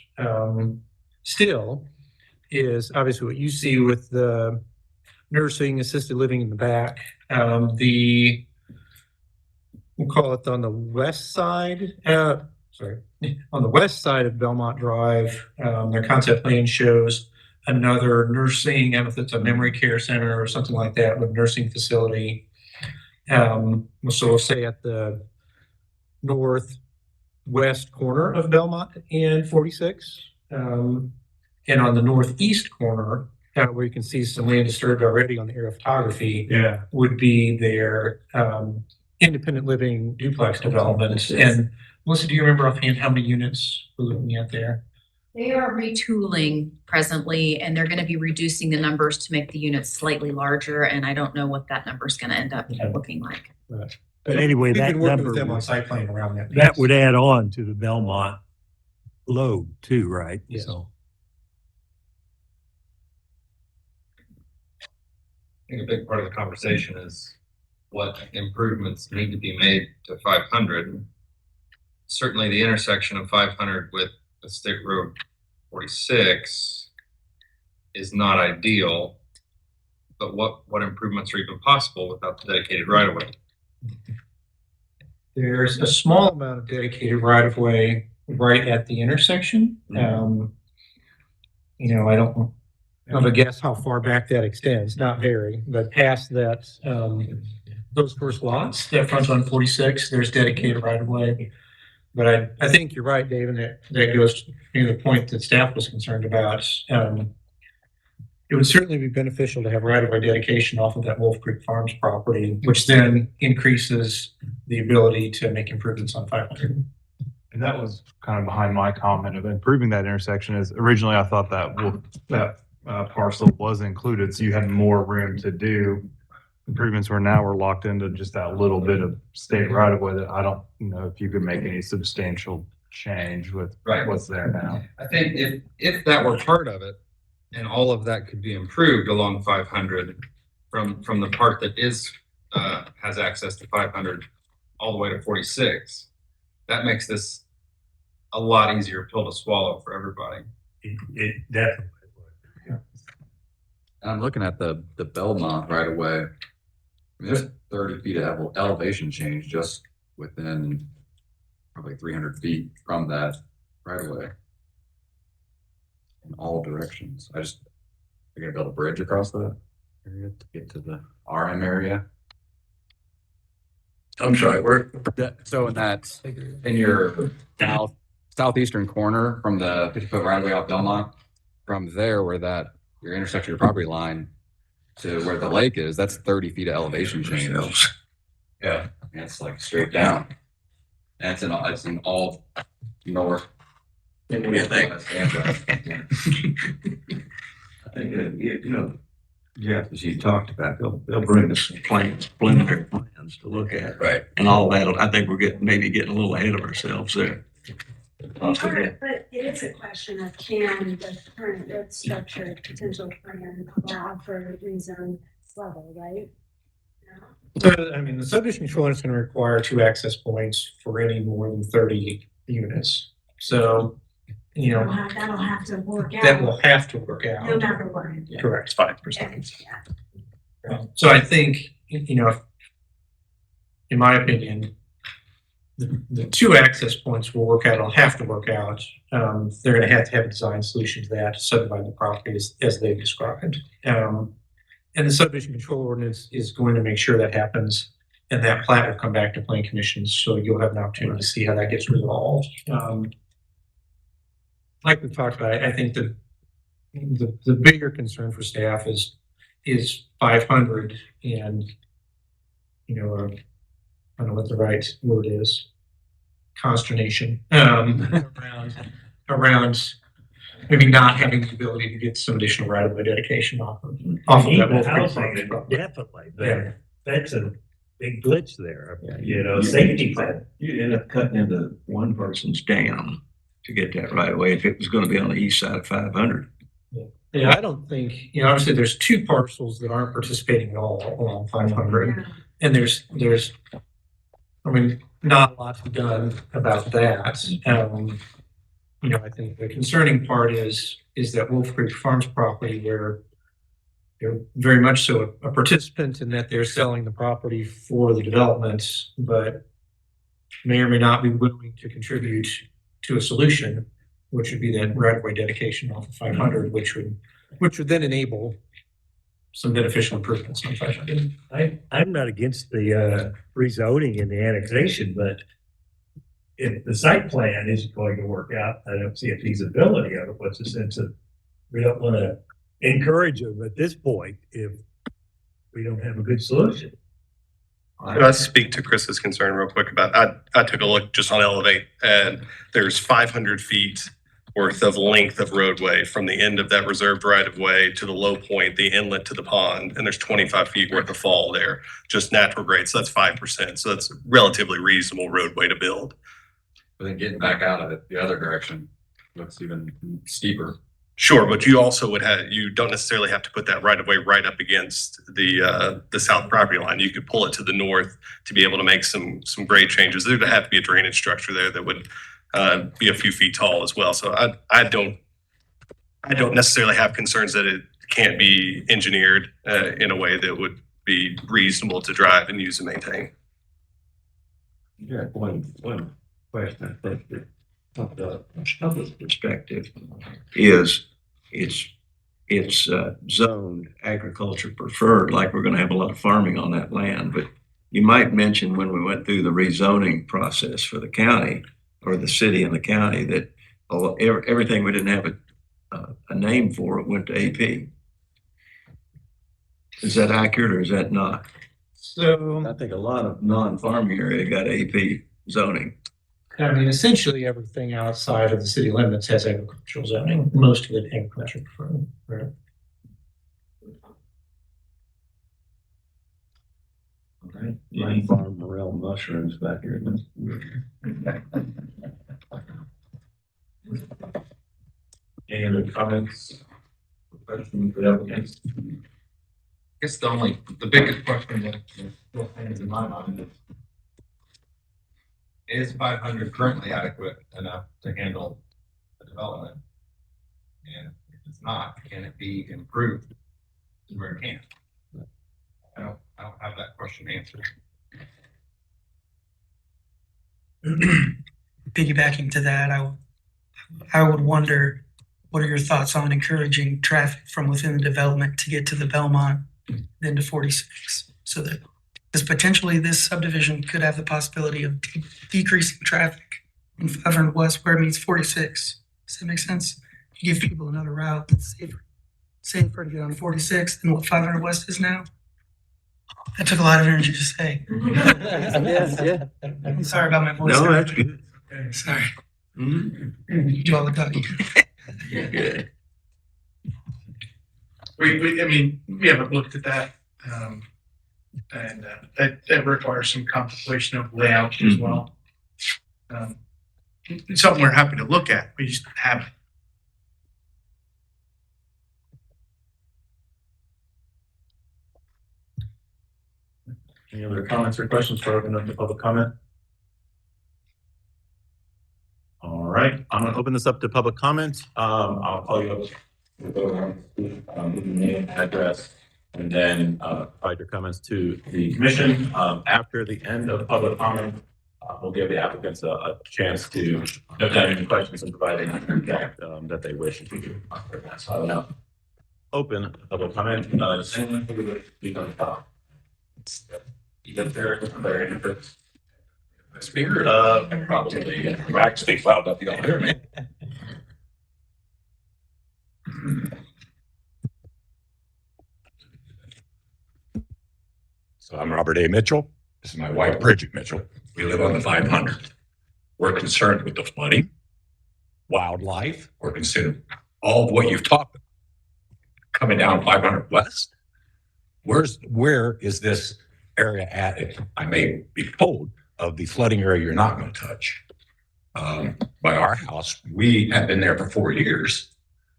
still is obviously what you see with the nursing, assisted living in the back. We'll call it on the west side. On the west side of Belmont Drive, their concept plan shows another nursing, and if it's a memory care center or something like that, with nursing facility. So we'll say at the northwest corner of Belmont and 46. And on the northeast corner where you can see some land disturbed already on the aerial photography, Yeah. would be their independent living duplex development. And Melissa, do you remember offhand how many units we're looking at there? They are retooling presently, and they're going to be reducing the numbers to make the units slightly larger. And I don't know what that number is going to end up looking like. But anyway, We've that been working number, with them on would- site plan around that. that would add on to the Belmont load too, right? Yes. So, I think a big part of the conversation is what improvements need to be made to 500. Certainly the intersection of 500 with State Road 46 is not ideal, but what improvements are even possible without the dedicated right of way? There's a small amount of dedicated right of way right at the intersection. You know, I don't have a guess how far back that extends, not very, but past that, those first lots that front on 46, there's dedicated right of way. But I think you're right, Dave, and that goes to the point that staff was concerned about. It would certainly be beneficial to have right of way dedication off of that Wolf Creek Farms property, which then increases the ability to make improvements on 500. And that was kind of behind my comment of improving that intersection. Is originally I thought that parcel was included, so you had more room to do improvements. Where now we're locked into just that little bit of state right of way that I don't know if you could make any substantial change with what's there now. I think if that were part of it, and all of that could be improved along 500 from the part that is has access to 500 all the way to 46, that makes this a lot easier pill to swallow for everybody. it definitely would. I'm looking at the Belmont right away. I mean, there's 30 feet of elevation change just within probably 300 feet from that right away. In all directions. They're gonna build a bridge across that area to get to the RM area. I'm sorry, we're, So in your southeastern corner from the 50-foot right of way off Belmont, from there where your intersection your property line to where the lake is, that's 30 feet of elevation change. Yeah, and it's like straight down. And it's in all north. what do you think? I think, Jeff, as you talked about, they'll bring us some plans, preliminary plans to look at. Right. And all that, I think we're maybe getting a little ahead of ourselves there. But it is a question of can the current road structure potential plan allow for rezone level, right? I mean, the subdivision control is going to require 2 access points for any more than 30 units. So, you know, That'll have to work out. that will have to work out. No matter what. Correct, 5%. So I think, you know, in my opinion, the 2 access points will work out, it'll have to work out. They're going to have a design solution to that, to subdivide the property as they've described. And the subdivision control ordinance is going to make sure that happens, and that plat will come back to planning commissions, so you'll have an opportunity to see how that gets resolved. Like we talked about, I think the bigger concern for staff is 500 and, you know, I don't know what the right word is, consternation around maybe not having the ability to get some additional right of way dedication off of that. Wolf Creek Farms property. Definitely, that's a big glitch there, you know, safety. You end up cutting into one person's dam to get that right away if it was going to be on the east side of 500. Yeah, I don't think, you know, obviously there's 2 parcels that aren't participating at all along 500. And there's, I mean, not a lot to be done about that. You know, I think the concerning part is that Wolf Creek Farms property where they're very much so a participant in that they're selling the property for the development, but may or may not be willing to contribute to a solution, which would be that right-of-way dedication off of 500, which would then enable some beneficial improvements on 500. I'm not against the rezoning and the annexation, but if the site plan isn't going to work out, I don't see a feasibility of it. What's the sense of, we don't want to encourage them at this point if we don't have a good solution. I'll speak to Chris's concern real quick about, I took a look just on Elevate, and there's 500 feet worth of length of roadway from the end of that reserved right of way to the low point, the inlet to the pond, and there's 25 feet worth of fall there, just natural grade. So that's 5%. So that's a relatively reasonable roadway to build. But then getting back out of it the other direction looks even steeper. Sure, but you also would have, you don't necessarily have to put that right of way right up against the south property line. You could pull it to the north to be able to make some grade changes. There'd have to be a drainage structure there that would be a few feet tall as well. So I don't necessarily have concerns that it can't be engineered in a way that would be reasonable to drive and use and maintain. Yeah, one question, I think, that from the public's perspective is it's zoned agriculture preferred, like we're gonna have a lot of farming on that land, but you might mention when we went through the rezoning process for the county or the city and the county that everything we didn't have a name for, it went to AP. Is that accurate or is that not? So, I think a lot of non-farming area got AP zoning. I mean, essentially everything outside of the city limits has agricultural zoning, most of it agriculture preferred, right? Right. My farm morel mushrooms back here. Any other comments? Questions for the applicants? I guess the biggest question that still hangs in my mind is 500 currently adequate enough to handle the development? And if it's not, can it be improved to where it can? I don't have that question answered. Piggybacking to that, I would wonder, what are your thoughts on encouraging traffic from within the development to get to the Belmont, then to 46? So that, because potentially this subdivision could have the possibility of decreasing traffic in 500 West where it meets 46. Does that make sense? You give people another route that's safer to get on 46 than what 500 West is now. That took a lot of energy to say. Yeah. I'm sorry about my voice. No, that's good. Sorry. Mm-hmm. You do all the talking. Good. I mean, we haven't looked at that. And that requires some contemplation of layout as well. It's something we're happy to look at. We just haven't. Any other comments or questions for opening up the public comment? All right, I'm gonna open this up to public comment. I'll call you up. Name, address, and then provide your comments to the commission. After the end of public comment, we'll give the applicants a chance to note down any questions and provide any feedback that they wish to. So I will now open public comment. Does anyone who would speak on the top? Even there, speaker, probably. I can speak loud enough, you don't hear me. So I'm Robert A. Mitchell. This is my wife, Bridget Mitchell. We live on the 500. We're concerned with the flooding, wildlife. We're concerned all of what you've talked about. Coming down 500 West. Where is this area at? If I may be told of the flooding area you're not going to touch. By our house, we have been there for 4 years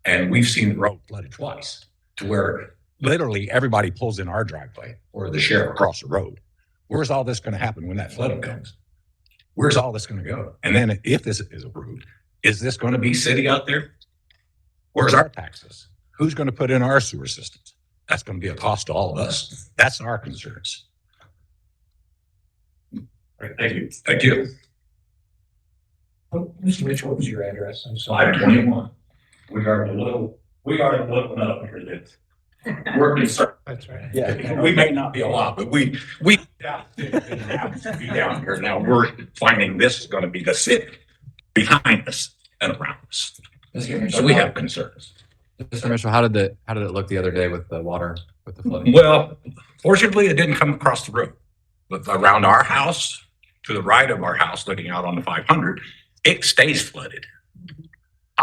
and we've seen the road flooded twice to where literally everybody pulls in our driveway or the sheriff across the road. Where's all this going to happen when that flooding comes? Where's all this going to go? And then if this is approved, is this going to be city out there? Where's our taxes? Who's going to put in our sewer systems? That's going to be a cost to all of us. That's our concerns. All right, thank you. Thank you. Mr. Mitchell, what was your address? I'm sorry. 521. We are the little nut here that we're concerned. That's right. Yeah, we may not be a lot, but we happen to be down here. Now we're finding this is going to be the city behind us and around us. So we have concerns. Mr. Mitchell, how did it look the other day with the water, with the flooding? Well, fortunately, it didn't come across the road, but around our house, to the right of our house, looking out on the 500, it stays flooded.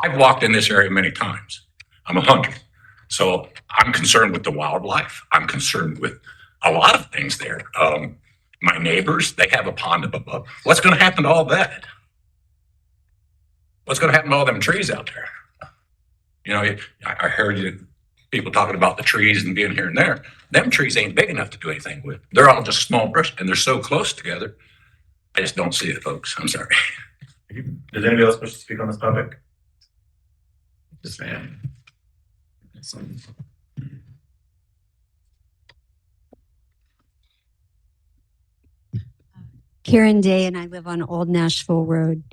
I've walked in this area many times. I'm a hunter, so I'm concerned with the wildlife. I'm concerned with a lot of things there. My neighbors, they have a pond up above. What's going to happen to all that? What's going to happen to all them trees out there? You know, I heard you people talking about the trees and being here and there. Them trees ain't big enough to do anything with. They're all just small brush, and they're so close together. I just don't see it, folks. I'm sorry. Does anybody else wish to speak on this topic? Yes, ma'am. Karen Day, and I live on Old Nashville Road.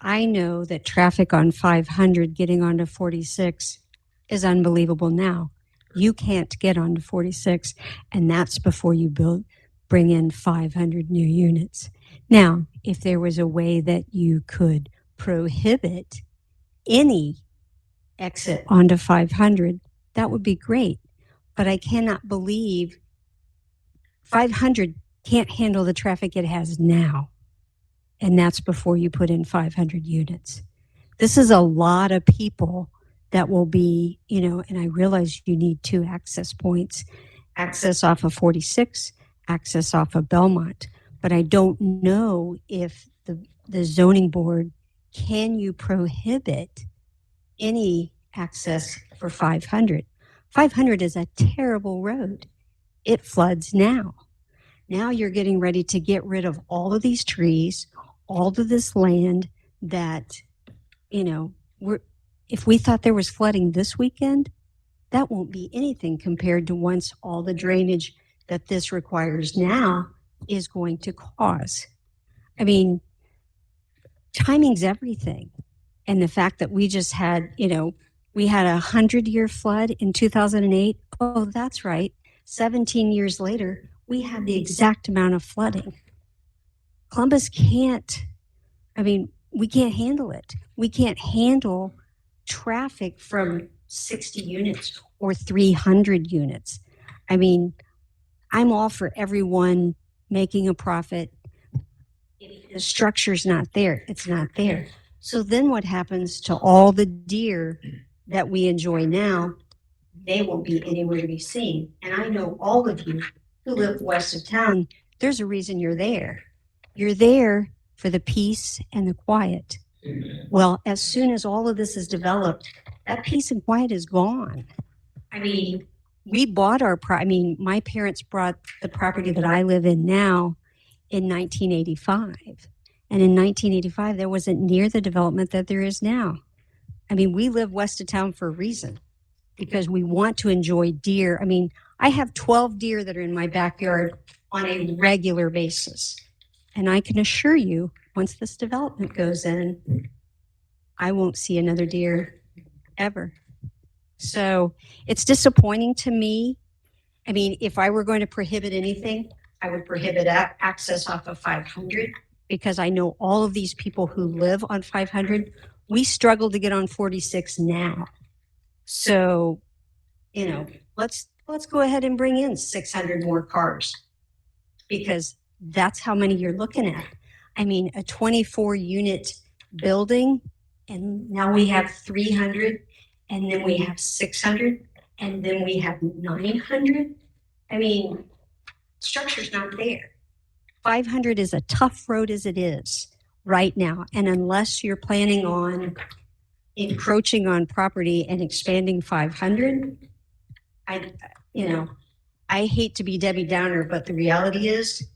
I know that traffic on 500 getting onto 46 is unbelievable now. You can't get onto 46, and that's before you bring in 500 new units. Now, if there was a way that you could prohibit any exit onto 500, that would be great. But I cannot believe 500 can't handle the traffic it has now. And that's before you put in 500 units. This is a lot of people that will be, and I realize you need 2 access points, access off of 46, access off of Belmont. But I don't know if the zoning board, can you prohibit any access for 500? 500 is a terrible road. It floods now. Now you're getting ready to get rid of all of these trees, all of this land that, if we thought there was flooding this weekend, that won't be anything compared to once all the drainage that this requires now is going to cause. I mean, timing's everything. And the fact that we just had, we had a 100-year flood in 2008. Oh, that's right. 17 years later, we had the exact amount of flooding. Columbus we can't handle it. We can't handle traffic from 60 units or 300 units. I mean, I'm all for everyone making a profit. If the structure's not there, it's not there. So then what happens to all the deer that we enjoy now? They won't be anywhere to be seen. And I know all of you who live west of town, there's a reason you're there. You're there for the peace and the quiet. Well, as soon as all of this is developed, that peace and quiet is gone. I mean, we bought my parents bought the property that I live in now in 1985. And in 1985, there wasn't near the development that there is now. I mean, we live west of town for a reason, because we want to enjoy deer. I mean, I have 12 deer that are in my backyard on a regular basis. And I can assure you, once this development goes in, I won't see another deer ever. So it's disappointing to me. I mean, if I were going to prohibit anything, I would prohibit access off of 500, because I know all of these people who live on 500, we struggle to get on 46 now. So, let's go ahead and bring in 600 more cars, because that's how many you're looking at. I mean, a 24 unit building, and now we have 300, and then we have 600, and then we have 900. I mean, structure's not there. 500 is a tough road as it is right now. And unless you're planning on encroaching on property and expanding 500, I hate to be Debbie Downer, but the reality is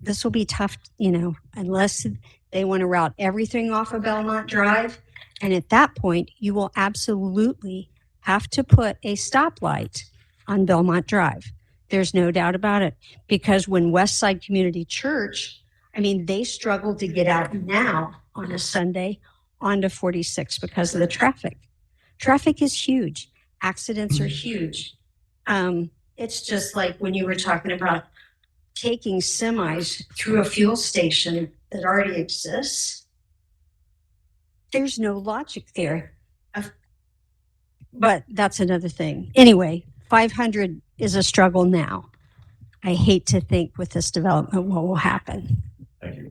this will be tough, unless they want to route everything off of Belmont Drive. And at that point, you will absolutely have to put a stoplight on Belmont Drive. There's no doubt about it, because when Westside Community Church, they struggle to get out now on a Sunday onto 46 because of the traffic. Traffic is huge. Accidents are huge. It's just like when you were talking about taking semis through a fuel station that already exists. There's no logic there. but that's another thing. Anyway, 500 is a struggle now. I hate to think with this development what will happen. Thank you.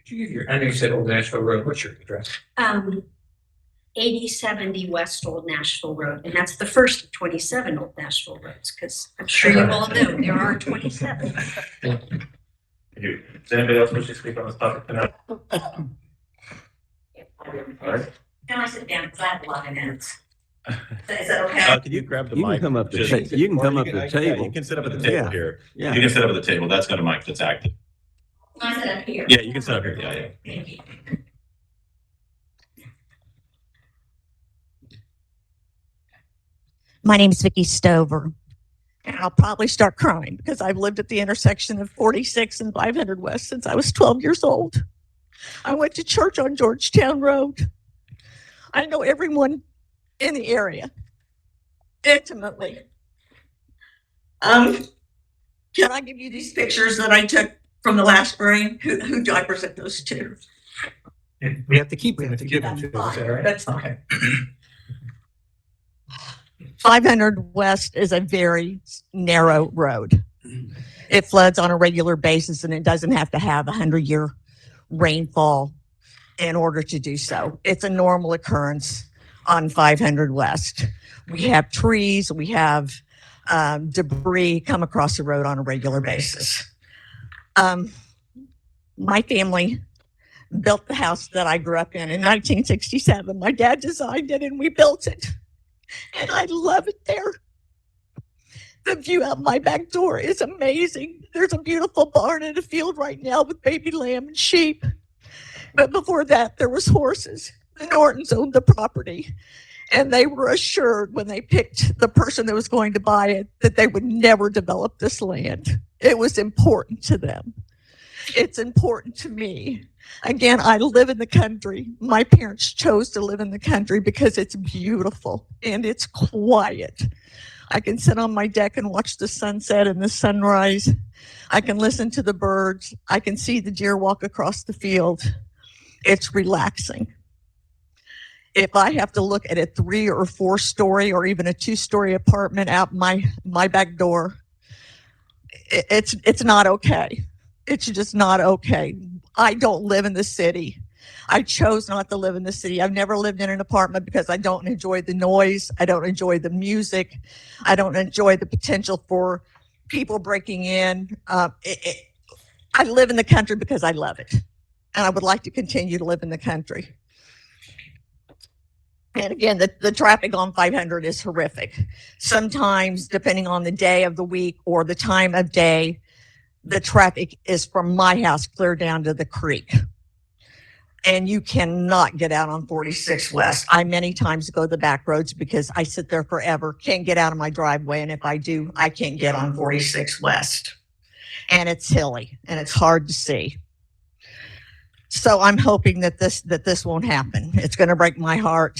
Could you give I know you said Old Nashville Road, what's your address? 8070 West Old Nashville Road, and that's the first of 27 Old Nashville roads, because I'm sure you all know there are 27. Thank you. Does anybody else wish to speak on this topic tonight? All right. Can I sit down? Because I have a lot of minutes. Is that okay? Can you grab the You mic? can come up to, Just- you can come up Yeah, to the table. you can sit up at the table Yeah. here. Yeah. You can sit up at the table. That's got a mic that's active. Can I sit up here? Yeah, you can sit up here. Yeah, yeah. Thank you. My name is Vicki Stover, and I'll probably start crying because I've lived at the intersection of 46 and 500 West since I was 12 years old. I went to church on Georgetown Road. I know everyone in the area intimately. Can I give you these pictures that I took from the last spring? Who do I present those to? We have to keep them if you give them to us, all right? That's fine. 500 West is a very narrow road. It floods on a regular basis, and it doesn't have to have 100-year rainfall in order to do so. It's a normal occurrence on 500 West. We have trees, we have debris come across the road on a regular basis. My family built the house that I grew up in 1967. My dad designed it and we built it. And I love it there. The view out my back door is amazing. There's a beautiful barn and a field right now with baby lamb and sheep. But before that, there was horses. The Nortons owned the property. And they were assured when they picked the person that was going to buy it that they would never develop this land. It was important to them. It's important to me. Again, I live in the country. My parents chose to live in the country because it's beautiful and it's quiet. I can sit on my deck and watch the sunset and the sunrise. I can listen to the birds. I can see the deer walk across the field. It's relaxing. If I have to look at a 3 or 4 story or even a 2-story apartment out my back door, it's not okay. It's just not okay. I don't live in the city. I chose not to live in the city. I've never lived in an apartment because I don't enjoy the noise. I don't enjoy the music. I don't enjoy the potential for people breaking in. I live in the country because I love it. And I would like to continue to live in the country. And again, the traffic on 500 is horrific. Sometimes, depending on the day of the week or the time of day, the traffic is from my house clear down to the creek. And you cannot get out on 46 West. I many times go the back roads because I sit there forever, can't get out of my driveway. And if I do, I can't get on 46 West. And it's hilly and it's hard to see. So I'm hoping that this won't happen. It's going to break my heart.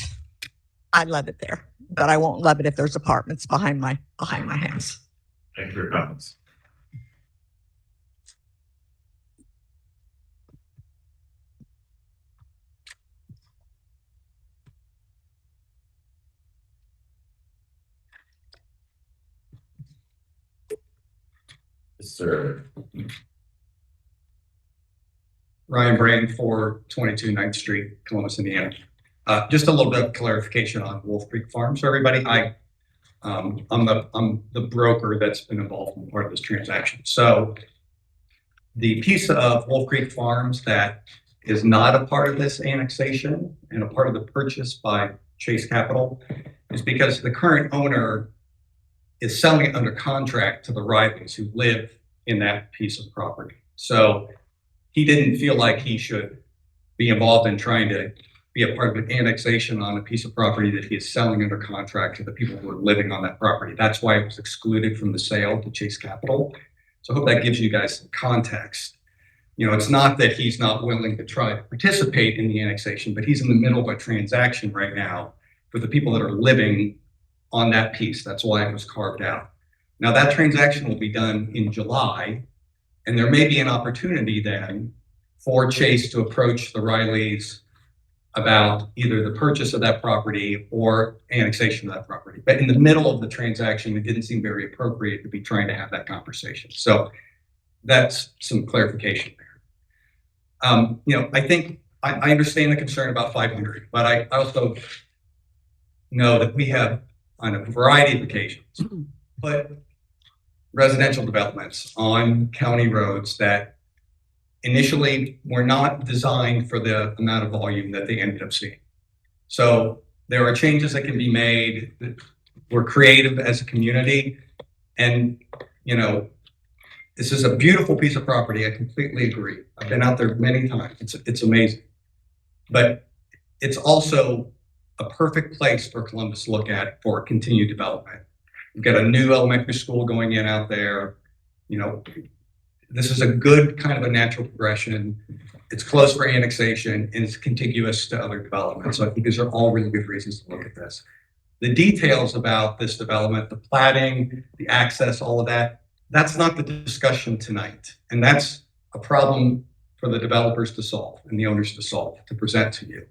I love it there, but I won't love it if there's apartments behind my house. Thank you for your comments. Sir. Ryan Brand for 22 9th Street, Columbus, Indiana. Just a little bit of clarification on Wolf Creek Farms, everybody. I'm the broker that's been involved in part of this transaction. So the piece of Wolf Creek Farms that is not a part of this annexation and a part of the purchase by Chase Capital is because the current owner is selling it under contract to the Rileys who live in that piece of property. So he didn't feel like he should be involved in trying to be a part of an annexation on a piece of property that he is selling under contract to the people who are living on that property. That's why it was excluded from the sale to Chase Capital. So I hope that gives you guys some context. You know, it's not that he's not willing to try to participate in the annexation, but he's in the middle of a transaction right now for the people that are living on that piece. That's why it was carved out. Now that transaction will be done in July, and there may be an opportunity then for Chase to approach the Rileys about either the purchase of that property or annexation of that property. But in the middle of the transaction, it didn't seem very appropriate to be trying to have that conversation. So that's some clarification there. I think I understand the concern about 500, but I also know that we have on a variety of occasions put residential developments on county roads that initially were not designed for the amount of volume that they ended up seeing. So there are changes that can be made. We're creative as a community. And, this is a beautiful piece of property. I completely agree. I've been out there many times. It's amazing. But it's also a perfect place for Columbus to look at for continued development. We've got a new elementary school going in out there. This is a good kind of a natural progression. It's close for annexation and it's contiguous to other developments. So I think these are all really good reasons to look at this. The details about this development, the platting, the access, all of that, that's not the discussion tonight. And that's a problem for the developers to solve and the owners to solve, to present to you.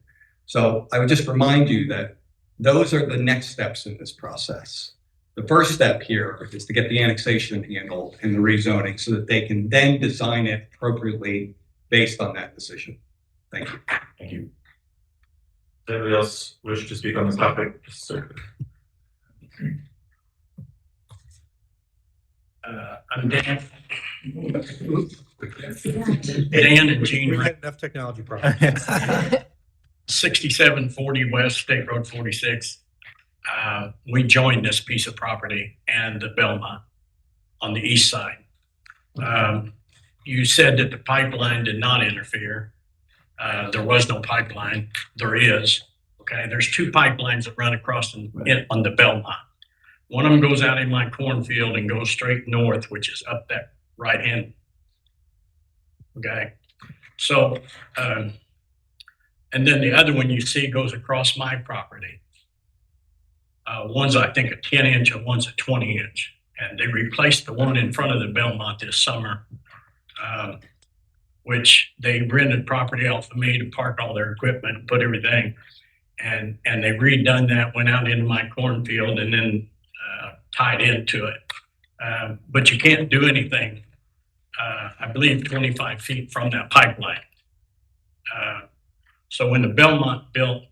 So I would just remind you that those are the next steps in this process. The first step here is to get the annexation handled and the rezoning so that they can then design it appropriately based on that decision. Thank you. Thank you. Does anybody else wish to speak on this topic? I'm Dan. Dan and Gene. Enough technology problems. 6740 West State Road 46. We joined this piece of property and the Belmont on the east side. You said that the pipeline did not interfere. There was no pipeline. There is. Okay, there's two pipelines that run across on the Belmont. One of them goes out in my cornfield and goes straight north, which is up that right hand. Okay, so and then the other one you see goes across my property. One's I think a 10-inch and one's a 20-inch, and they replaced the one in front of the Belmont this summer, which they rented property off of me to park all their equipment and put everything, and they redone that, went out into my cornfield and then tied into it. But you can't do anything, I believe 25 feet from that pipeline. So when the Belmont built,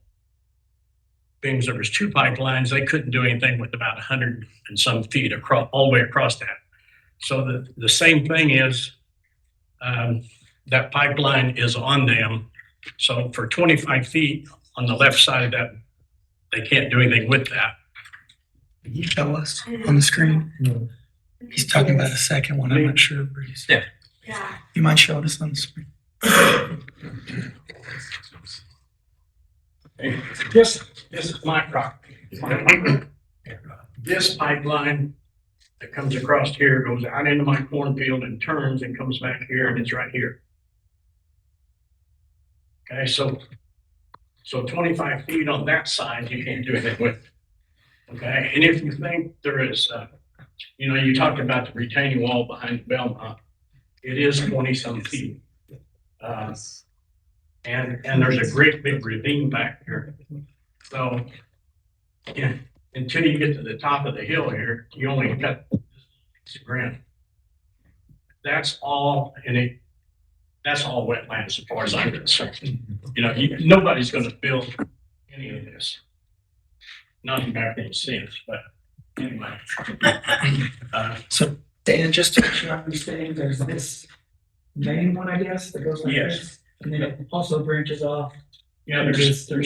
being there was two pipelines, they couldn't do anything with about 100 and some feet across, all the way across that. So the same thing is, that pipeline is on them. So for 25 feet on the left side of that, they can't do anything with that. Can you tell us on the screen? No. He's talking about the second one. I'm not sure. Yeah. You mind showing us on the screen? This is my property. This pipeline that comes across here goes out into my cornfield and turns and comes back here and it's right here. Okay, so 25 feet on that side, you can't do anything with. Okay, and if you think there is, you talked about the retaining wall behind the Belmont. It is 20-some feet. And there's a great big ravine back here. So until you get to the top of the hill here, you only got ground. That's all, that's all wetlands as far as I'm concerned. Nobody's going to build any of this. Not in back any sense, but anyway. So Dan, just to make sure I understand, there's this main one, I guess, that goes like this, and then it also branches off. Yeah, there's two.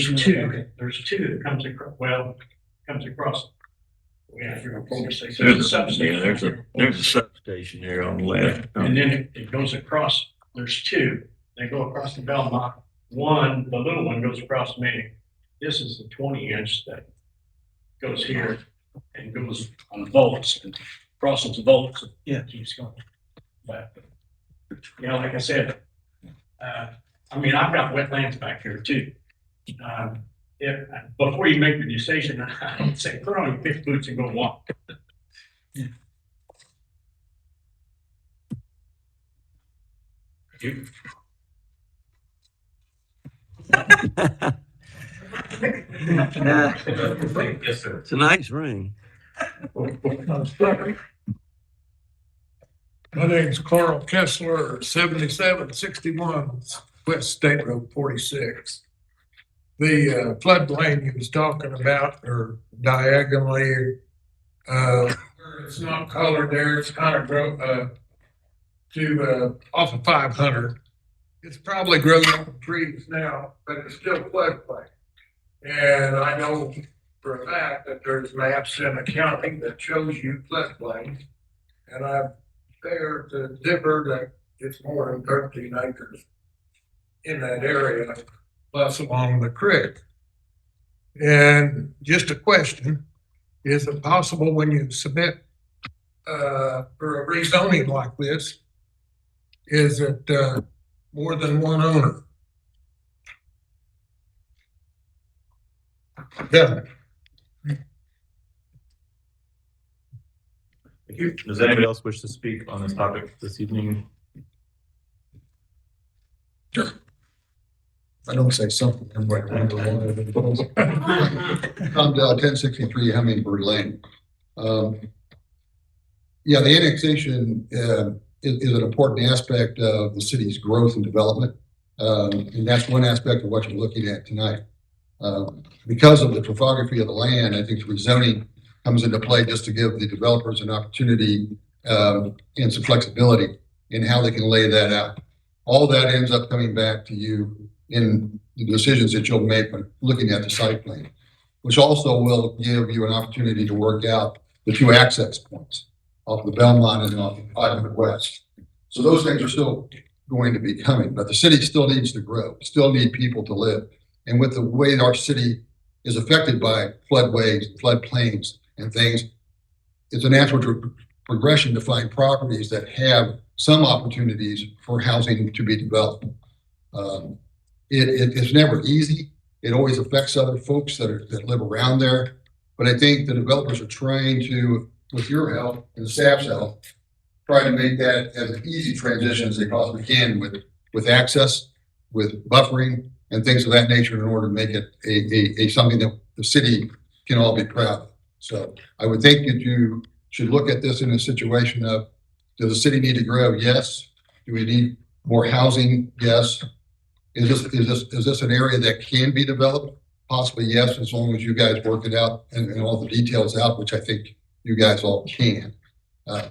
Okay. There's two that comes across. Yeah, there's a substation. There's a substation there on the left. And then it goes across. There's two. They go across the Belmont. One, the little one goes across me. This is the 20-inch that goes here and goes on volts and crosses the volts. Yeah, keeps going. But like I said, I've got wetlands back here too. If before you make the decision, I would say put on your pitch boots and go walk. Yeah. Yes, sir. It's a nice ring. My name's Carl Kessler, 7761 West State Road 46. The floodplain he was talking about, or diagonally, where it's not colored there, it's kind of off of 500. It's probably grown up with trees now, but it's still floodplain. And I know for a fact that there's maps in the county that shows you floodplain. And I'm fair to differ that it's more than 13 acres in that area, plus along the creek. And just a question, is it possible when you submit for a rezoning like this, is it more than one owner? Yeah. Thank you. Does anybody else wish to speak on this topic this evening? I don't say something. I'm right. I'm 1063 Hummingbird Lane. Yeah, the annexation is an important aspect of the city's growth and development. And that's one aspect of what you're looking at tonight. Because of the topography of the land, I think the rezoning comes into play just to give the developers an opportunity and some flexibility in how they can lay that out. All that ends up coming back to you in the decisions that you'll make when looking at the site plan, which also will give you an opportunity to work out the two access points off the Belmont and off the 500 West. So those things are still going to be coming, but the city still needs to grow, still need people to live. And with the way our city is affected by floodways, floodplains and things, it's a natural progression to find properties that have some opportunities for housing to be developed. It's never easy. It always affects other folks that live around there. But I think the developers are trying to, with your help and the staff's help, try to make that as an easy transition as they possibly can with access, with buffering and things of that nature in order to make it a something that the city can all be proud of. So I would think that you should look at this in a situation of, does the city need to grow? Yes. Do we need more housing? Yes. Is this an area that can be developed? Possibly yes, as long as you guys work it out and all the details out, which I think you guys all can.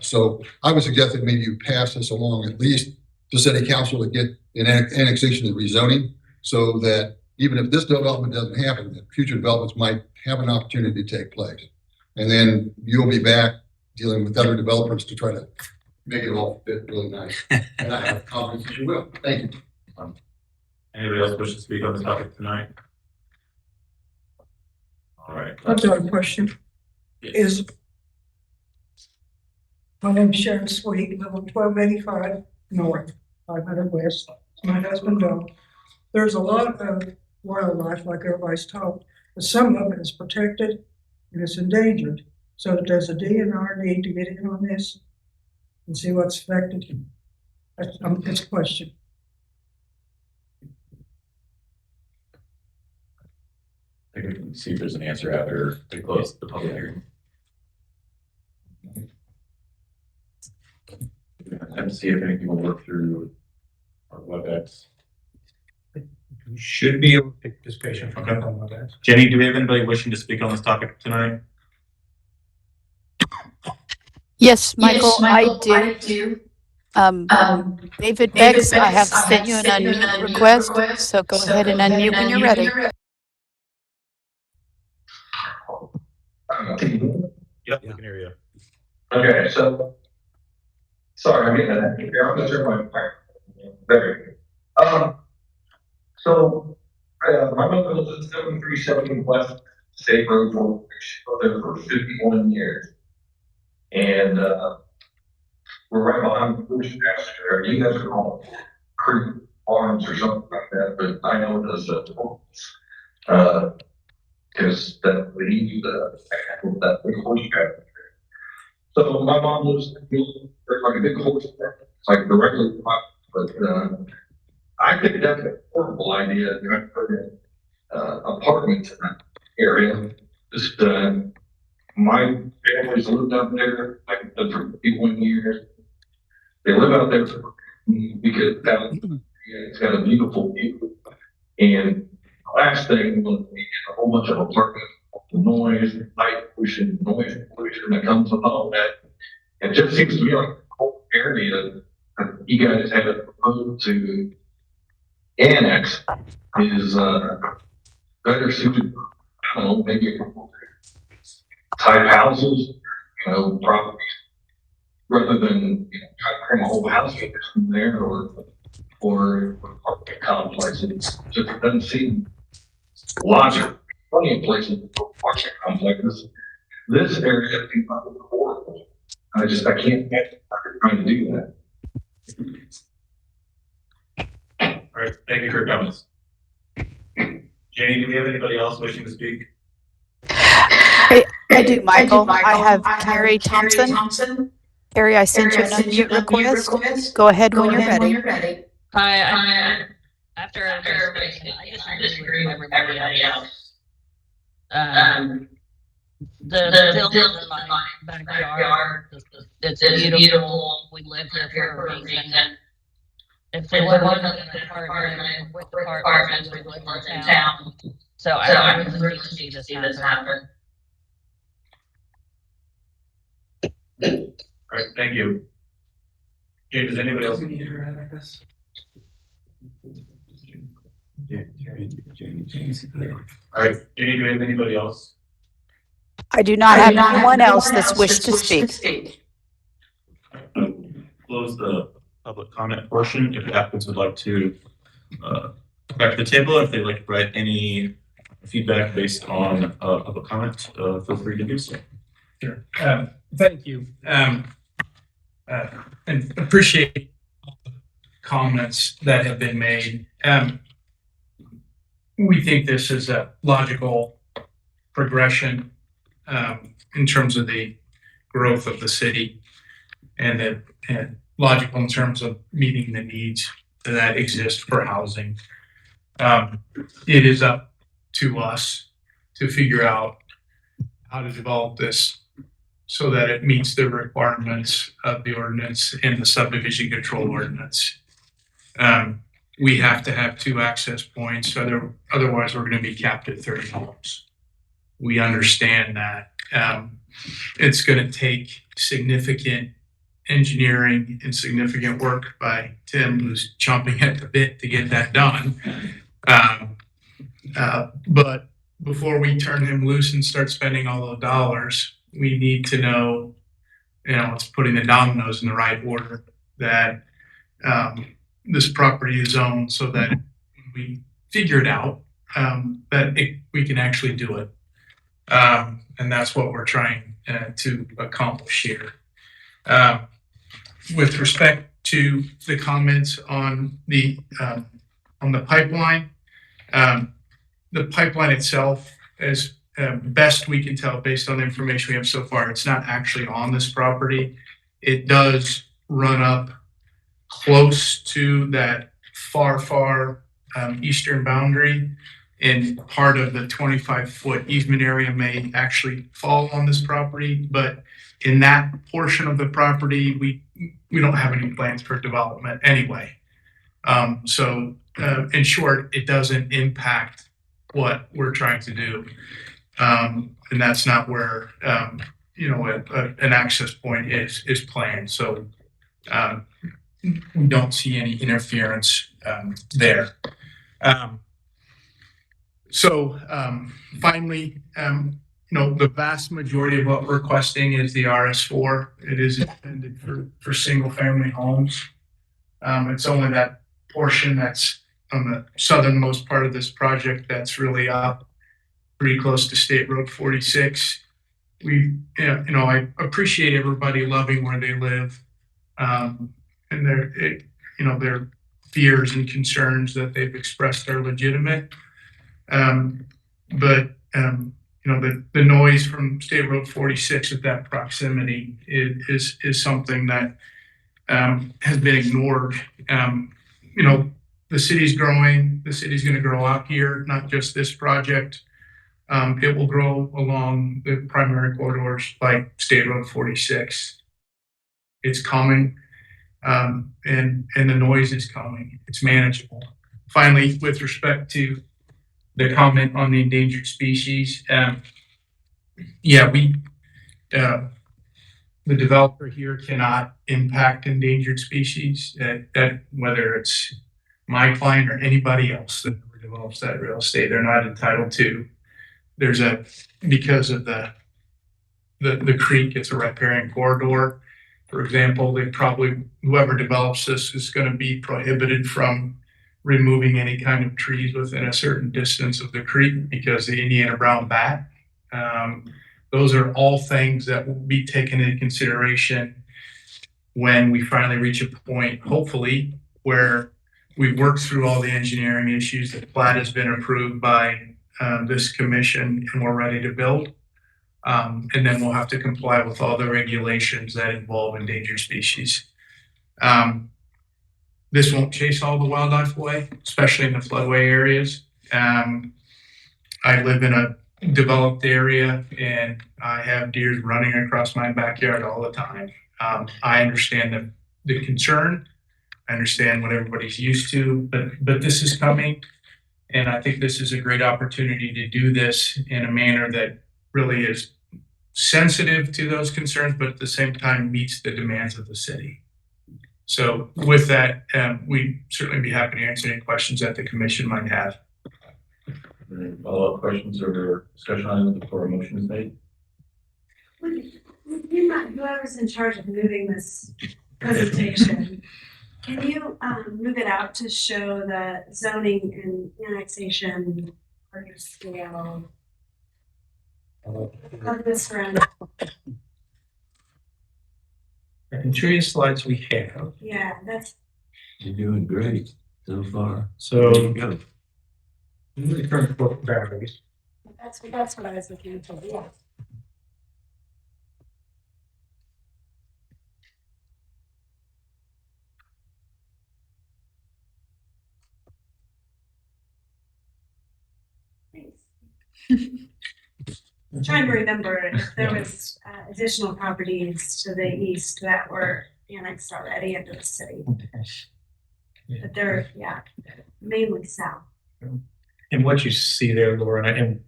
So I would suggest that maybe you pass this along at least to city council to get an annexation and rezoning, so that even if this development doesn't happen, that future developments might have an opportunity to take place. And then you'll be back dealing with other developers to try to make it all fit really nice. And I have confidence that you will. Thank you. Anybody else wish to speak on this topic tonight? All right. I've got a question. Is my name's Sharon Sweet, live on 1285 North, 500 West. My husband Bill. There's a lot of wildlife, like everybody's taught, but some of it is protected and it's endangered. So does the DNR need to get in on this and see what's affected? It's a question. I think we can see if there's an answer after we close the public hearing. Time to see if anything will work through our WebEx. You should be able to take participation from that. Jenny, do we have anybody wishing to speak on this topic tonight? Yes, Michael, I do. David Bex, I have sent you an unmute request, so go ahead and unmute when you're ready. Yep, we can hear you. Okay, so sorry, I mean that. I'm gonna turn my mic. Very good. So my mother lives at 7370 West State Road, which lived there for 51 years, and we're right behind the Bush pasture area. You guys are called Creek Farms or something like that, but I know it as because that we use that big horse pasture. So my mom lives there's like a big horse there. It's like the regular pot, but I think that's a horrible idea. You know, put in apartments in that area. Just, my family's lived out there, I've lived for 51 years. They live out there because it's got a beautiful view. And the last thing was we get a whole bunch of apartments, the noise, light pollution, noise pollution that comes with all that. It just seems to me like the whole area that you guys have proposed to annex is better suited, I don't know, maybe a couple type houses, properties, rather than, try to cram a whole house in there or apartment complexes. Just doesn't seem logical. Plenty of places for apartment complexes. This area, I think, is horrible. I can't get trying to do that. All right, thank you for your comments. Jane, do we have anybody else wishing to speak? I do, Michael. I have Carrie Thompson. Carrie, I sent you an unmute request. Go ahead when you're ready. Hi, after everybody's spoken, I disagree with everybody else. The building in my backyard, it's beautiful. We live here for a reason. If we live in an apartment with apartments, we live in town. So I would really see this happen. All right, thank you. Okay, does anybody else? All right, Jenny, do we have anybody else? I do not have anyone else that's wished to speak. Close the public comment portion. If the applicants would like to come back to the table, if they'd like to provide any feedback based on public comment, feel free to do so. Sure. Thank you. And appreciate all the comments that have been made. We think this is a logical progression in terms of the growth of the city and logical in terms of meeting the needs that exist for housing. It is up to us to figure out how to develop this so that it meets the requirements of the ordinance and the subdivision control ordinance. We have to have 2 access points, otherwise we're going to be capped at 30 homes. We understand that. It's going to take significant engineering and significant work by Tim, who's chomping at the bit to get that done. But before we turn him loose and start spending all the dollars, we need to know, it's putting the dominoes in the right order, that this property is owned so that we figure it out, we can actually do it. And that's what we're trying to accomplish here. With respect to the comments on the pipeline, the pipeline itself, as best we can tell based on the information we have so far, it's not actually on this property. It does run up close to that far eastern boundary, and part of the 25-foot easement area may actually fall on this property. But in that portion of the property, we don't have any plans for development anyway. So in short, it doesn't impact what we're trying to do. And that's not where, an access point is planned. So we don't see any interference there. Finally, the vast majority of what we're requesting is the RS4. It is intended for single family homes. It's only that portion that's on the southernmost part of this project that's really up pretty close to State Road 46. I appreciate everybody loving where they live, and their fears and concerns that they've expressed are legitimate. But the noise from State Road 46 at that proximity is something that has been ignored. the city's growing, the city's gonna grow out here, not just this project. It will grow along the primary corridors like State Road 46. It's coming, and the noise is coming. It's manageable. Finally, with respect to the comment on the endangered species, yeah, the developer here cannot impact endangered species, that whether it's my client or anybody else that develops that real estate, they're not entitled to. Because of the creek, it's a riparian corridor. For example, whoever develops this is going to be prohibited from removing any kind of trees within a certain distance of the creek because the Indiana brown bat. Those are all things that will be taken into consideration when we finally reach a point, hopefully, where we've worked through all the engineering issues, the plat has been approved by this commission, and we're ready to build. And then we'll have to comply with all the regulations that involve endangered species. This won't chase all the wildlife away, especially in the floodway areas. I live in a developed area and I have deer running across my backyard all the time. I understand the concern. I understand what everybody's used to, but this is coming. And I think this is a great opportunity to do this in a manner that really is sensitive to those concerns, but at the same time meets the demands of the city. So with that, we'd certainly be happy to answer any questions that the commission might have. Any follow-up questions or discussion items before a motion is made? Whoever's in charge of moving this presentation, can you move it out to show the zoning and annexation larger scale of this round? I can show you the slides we have. Yeah, that's You're doing great so far. So There you go. the current corporate boundaries. that's what I was looking for. Yeah. I'm trying to remember if there was additional properties to the east that were annexed already into the city. But they're, mainly south. And what you see there, Laura, and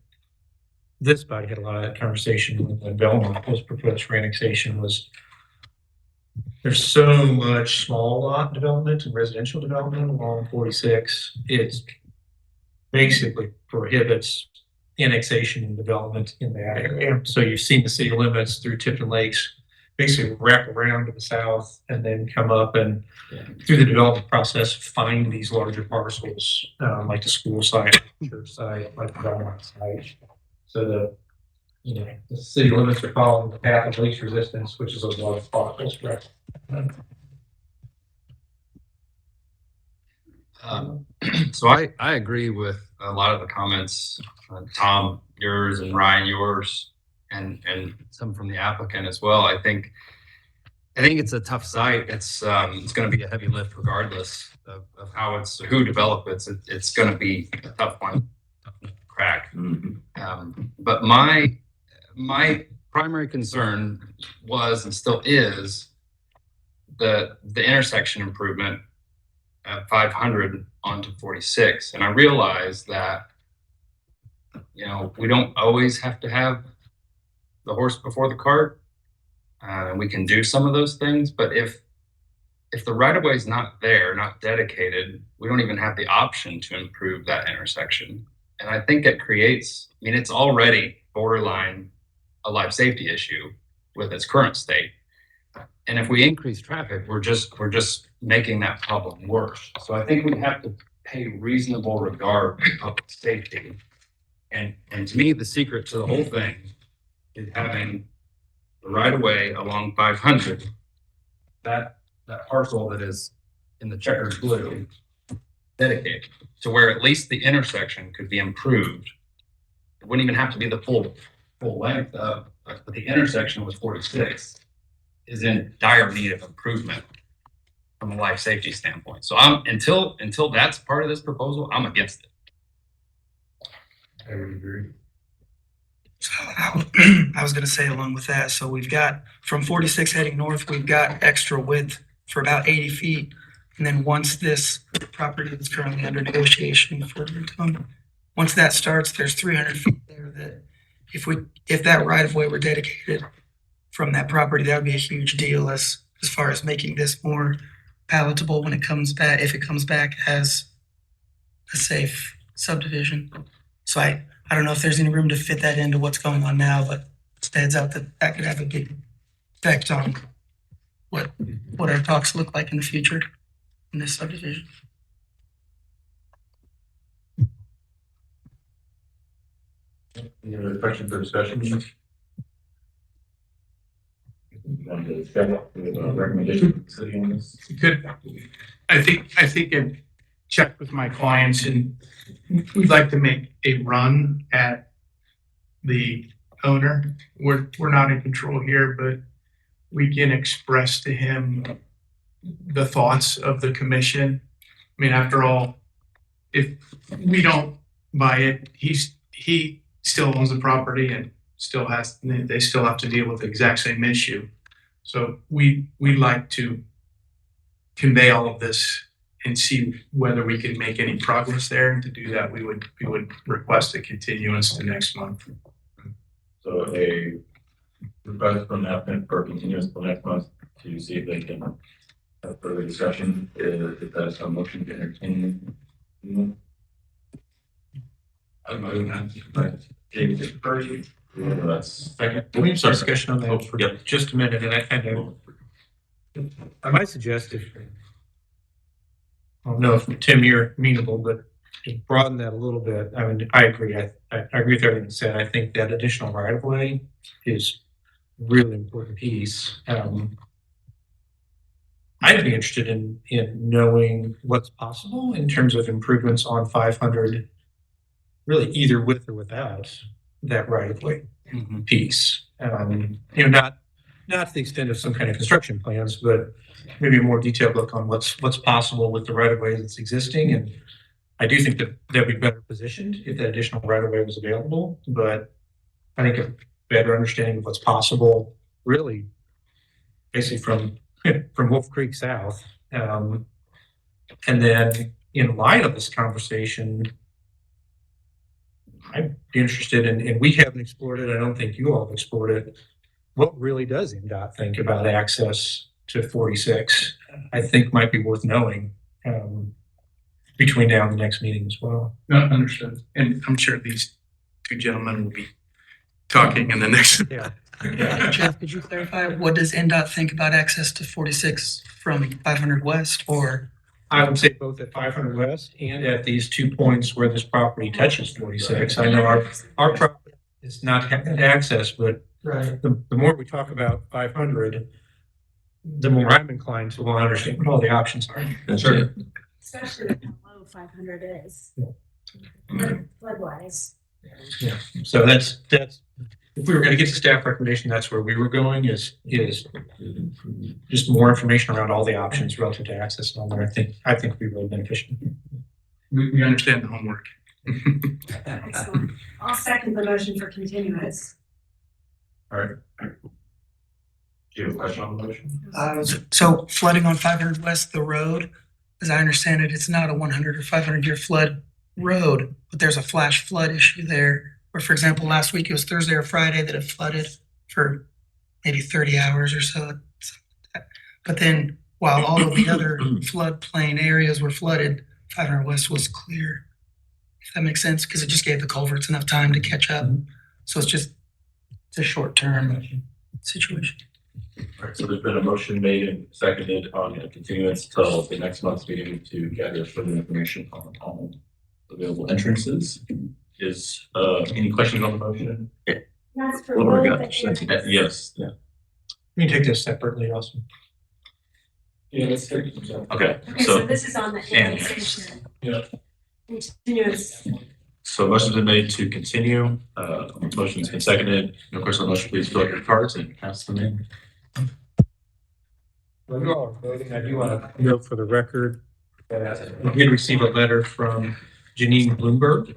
this body had a lot of that conversation when Belmont was proposed for annexation, was there's so much small lot development and residential development along 46. It's basically prohibits annexation and development in that area. So you've seen the city limits through Tipton Lakes basically wrap around to the south and then come up and through the development process find these larger parcels, like the school site, church site, like the Belmont site. So the city limits are following the path of least resistance, which is a large parcels, right? So I agree with a lot of the comments, Tom, yours, and Ryan, yours, and some from the applicant as well. I think it's a tough site. It's going to be a heavy lift regardless of who develops it. It's going to be a tough one, tough to crack. But my primary concern was and still is the intersection improvement at 500 onto 46. And I realize that, we don't always have to have the horse before the cart. We can do some of those things, but if the right of way is not there, not dedicated, we don't even have the option to improve that intersection. And I think it creates, it's already borderline a life safety issue with its current state. And if we increase traffic, we're just making that problem worse. So I think we have to pay reasonable regard to public safety. And to me, the secret to the whole thing is having the right of way along 500, that parcel that is in the checkered blue, dedicated to where at least the intersection could be improved. It wouldn't even have to be the full length of, but the intersection with 46 is in dire need of improvement. from a life safety standpoint. So until that's part of this proposal, I'm against it. I would agree. So I was gonna say along with that, so we've got from 46 heading north, we've got extra width for about 80 feet. And then once this property that's currently under negotiation for once that starts, there's 300 feet there that if that right of way were dedicated from that property, that would be a huge deal as far as making this more palatable when it comes back, if it comes back as a safe subdivision. So I don't know if there's any room to fit that into what's going on now, but it heads out that could have a big effect on what our talks look like in the future in this subdivision. Any other questions or discussion? Want to step up with a recommendation from the city on this? Good. I think I've checked with my clients and we'd like to make a run at the owner. We're not in control here, but we can express to him the thoughts of the commission. I mean, after all, if we don't buy it, he still owns the property and they still have to deal with the exact same issue. So we'd like to convey all of this and see whether we can make any progress there. And to do that, we would request a continuance to next month. So a request from the applicant for continuance till next month to see if they can have further discussion. If that's a motion to entertain. I'm moving on. Right. James first. That's second. We have some discussion on that for Yep. just a minute, and I might suggest if, I don't know if Tim, you're amenable, but to broaden that a little bit. I mean, I agree. I agree with everything you said. I think that additional right of way is a really important piece. I'd be interested in knowing what's possible in terms of improvements on 500, really either with or without that right of way piece. Not to the extent of some kind of construction plans, but maybe a more detailed look on what's possible with the right of way that's existing. And I do think that we'd be better positioned if that additional right of way was available. But I think a better understanding of what's possible, really, basically from Wolf Creek South. And then in light of this conversation, I'd be interested in, and we haven't explored it, I don't think you all have explored it, what really does NDOT think about access to 46? I think might be worth knowing between now and the next meeting as well. No, understood. And I'm sure these two gentlemen will be talking in the next. Yeah. Jeff, could you clarify, what does NDOT think about access to 46 from 500 West or? I would say both at 500 West and at these 2 points where this property touches 46. I know our property is not having access, but the more we talk about 500, the more I'm inclined to want to understand what all the options are. Sure. Especially how low 500 is. Flood-wise. Yeah. So that's if we were going to get to staff recommendation, that's where we were going is just more information around all the options relative to access and all that. I think would be really beneficial. We understand the homework. Excellent. I'll second the motion for continuance. All right. Do you have a question on the motion? So flooding on 500 West, the road, as I understand it, it's not a 100 or 500 year flood road, but there's a flash flood issue there. Or for example, last week it was Thursday or Friday that it flooded for maybe 30 hours or so. But then while all of the other floodplain areas were flooded, 500 West was clear. If that makes sense, because it just gave the culverts enough time to catch up. So it's a short-term situation. All right, so there's been a motion made and seconded on a continuance till the next month's meeting to gather further information on all available entrances. Is any questions on the motion? That's for Laura both got the that. Yes. Yeah. We can take this separately also. Yeah, let's take it. Okay. Okay, so this is on the annexation. Yeah. Continuance. So motion's been made to continue. Motion's been seconded. And of course, on the motion, please fill out your cards and pass them in. you all are voting, I do want to note for the record that we did receive a letter from Janine Bloomberg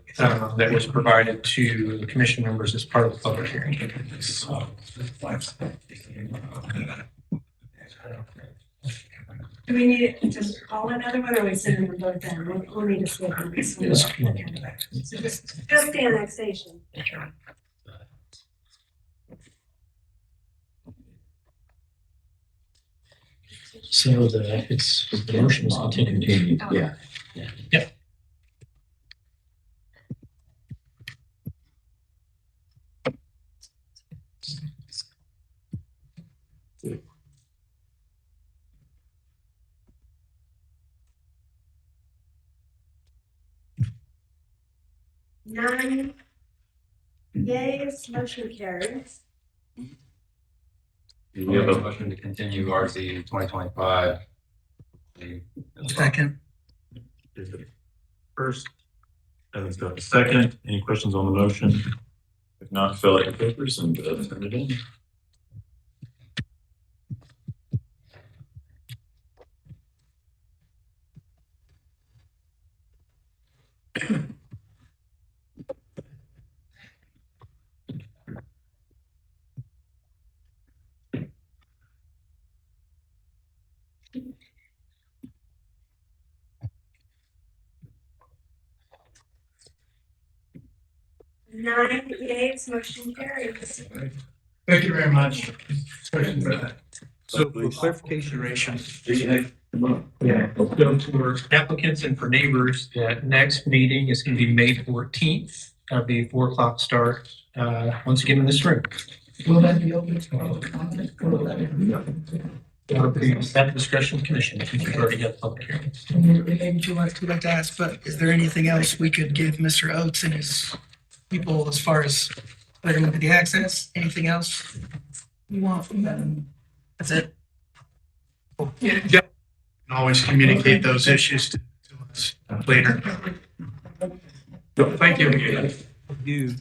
that was provided to the commission members as part of the public hearing. Do we need to just call another one, or are we sending them both down? We'll need to skip on this one. So just the annexation. So the motion is continued. Yeah. Yeah. Nine yays, motion carries. We have a motion to continue RZ 2025. Second. First, Evan's got the second. Any questions on the motion? If not, fill out your papers and turn it in. Nine yays, motion carries. Thank you very much. So for clarification, yeah, so for applicants and for neighbors, that next meeting is going to be May 14th. That'll be 4 o'clock start, once again in this room. Will that be open to public comment? That'll be at the discretion of the commission if you've already got public hearings. Maybe too much to ask, but is there anything else we could give Mr. Oates and his people as far as letting them get the access? Anything else you want from them? That's it. Yeah, can always communicate those issues to us later. Thank you. You.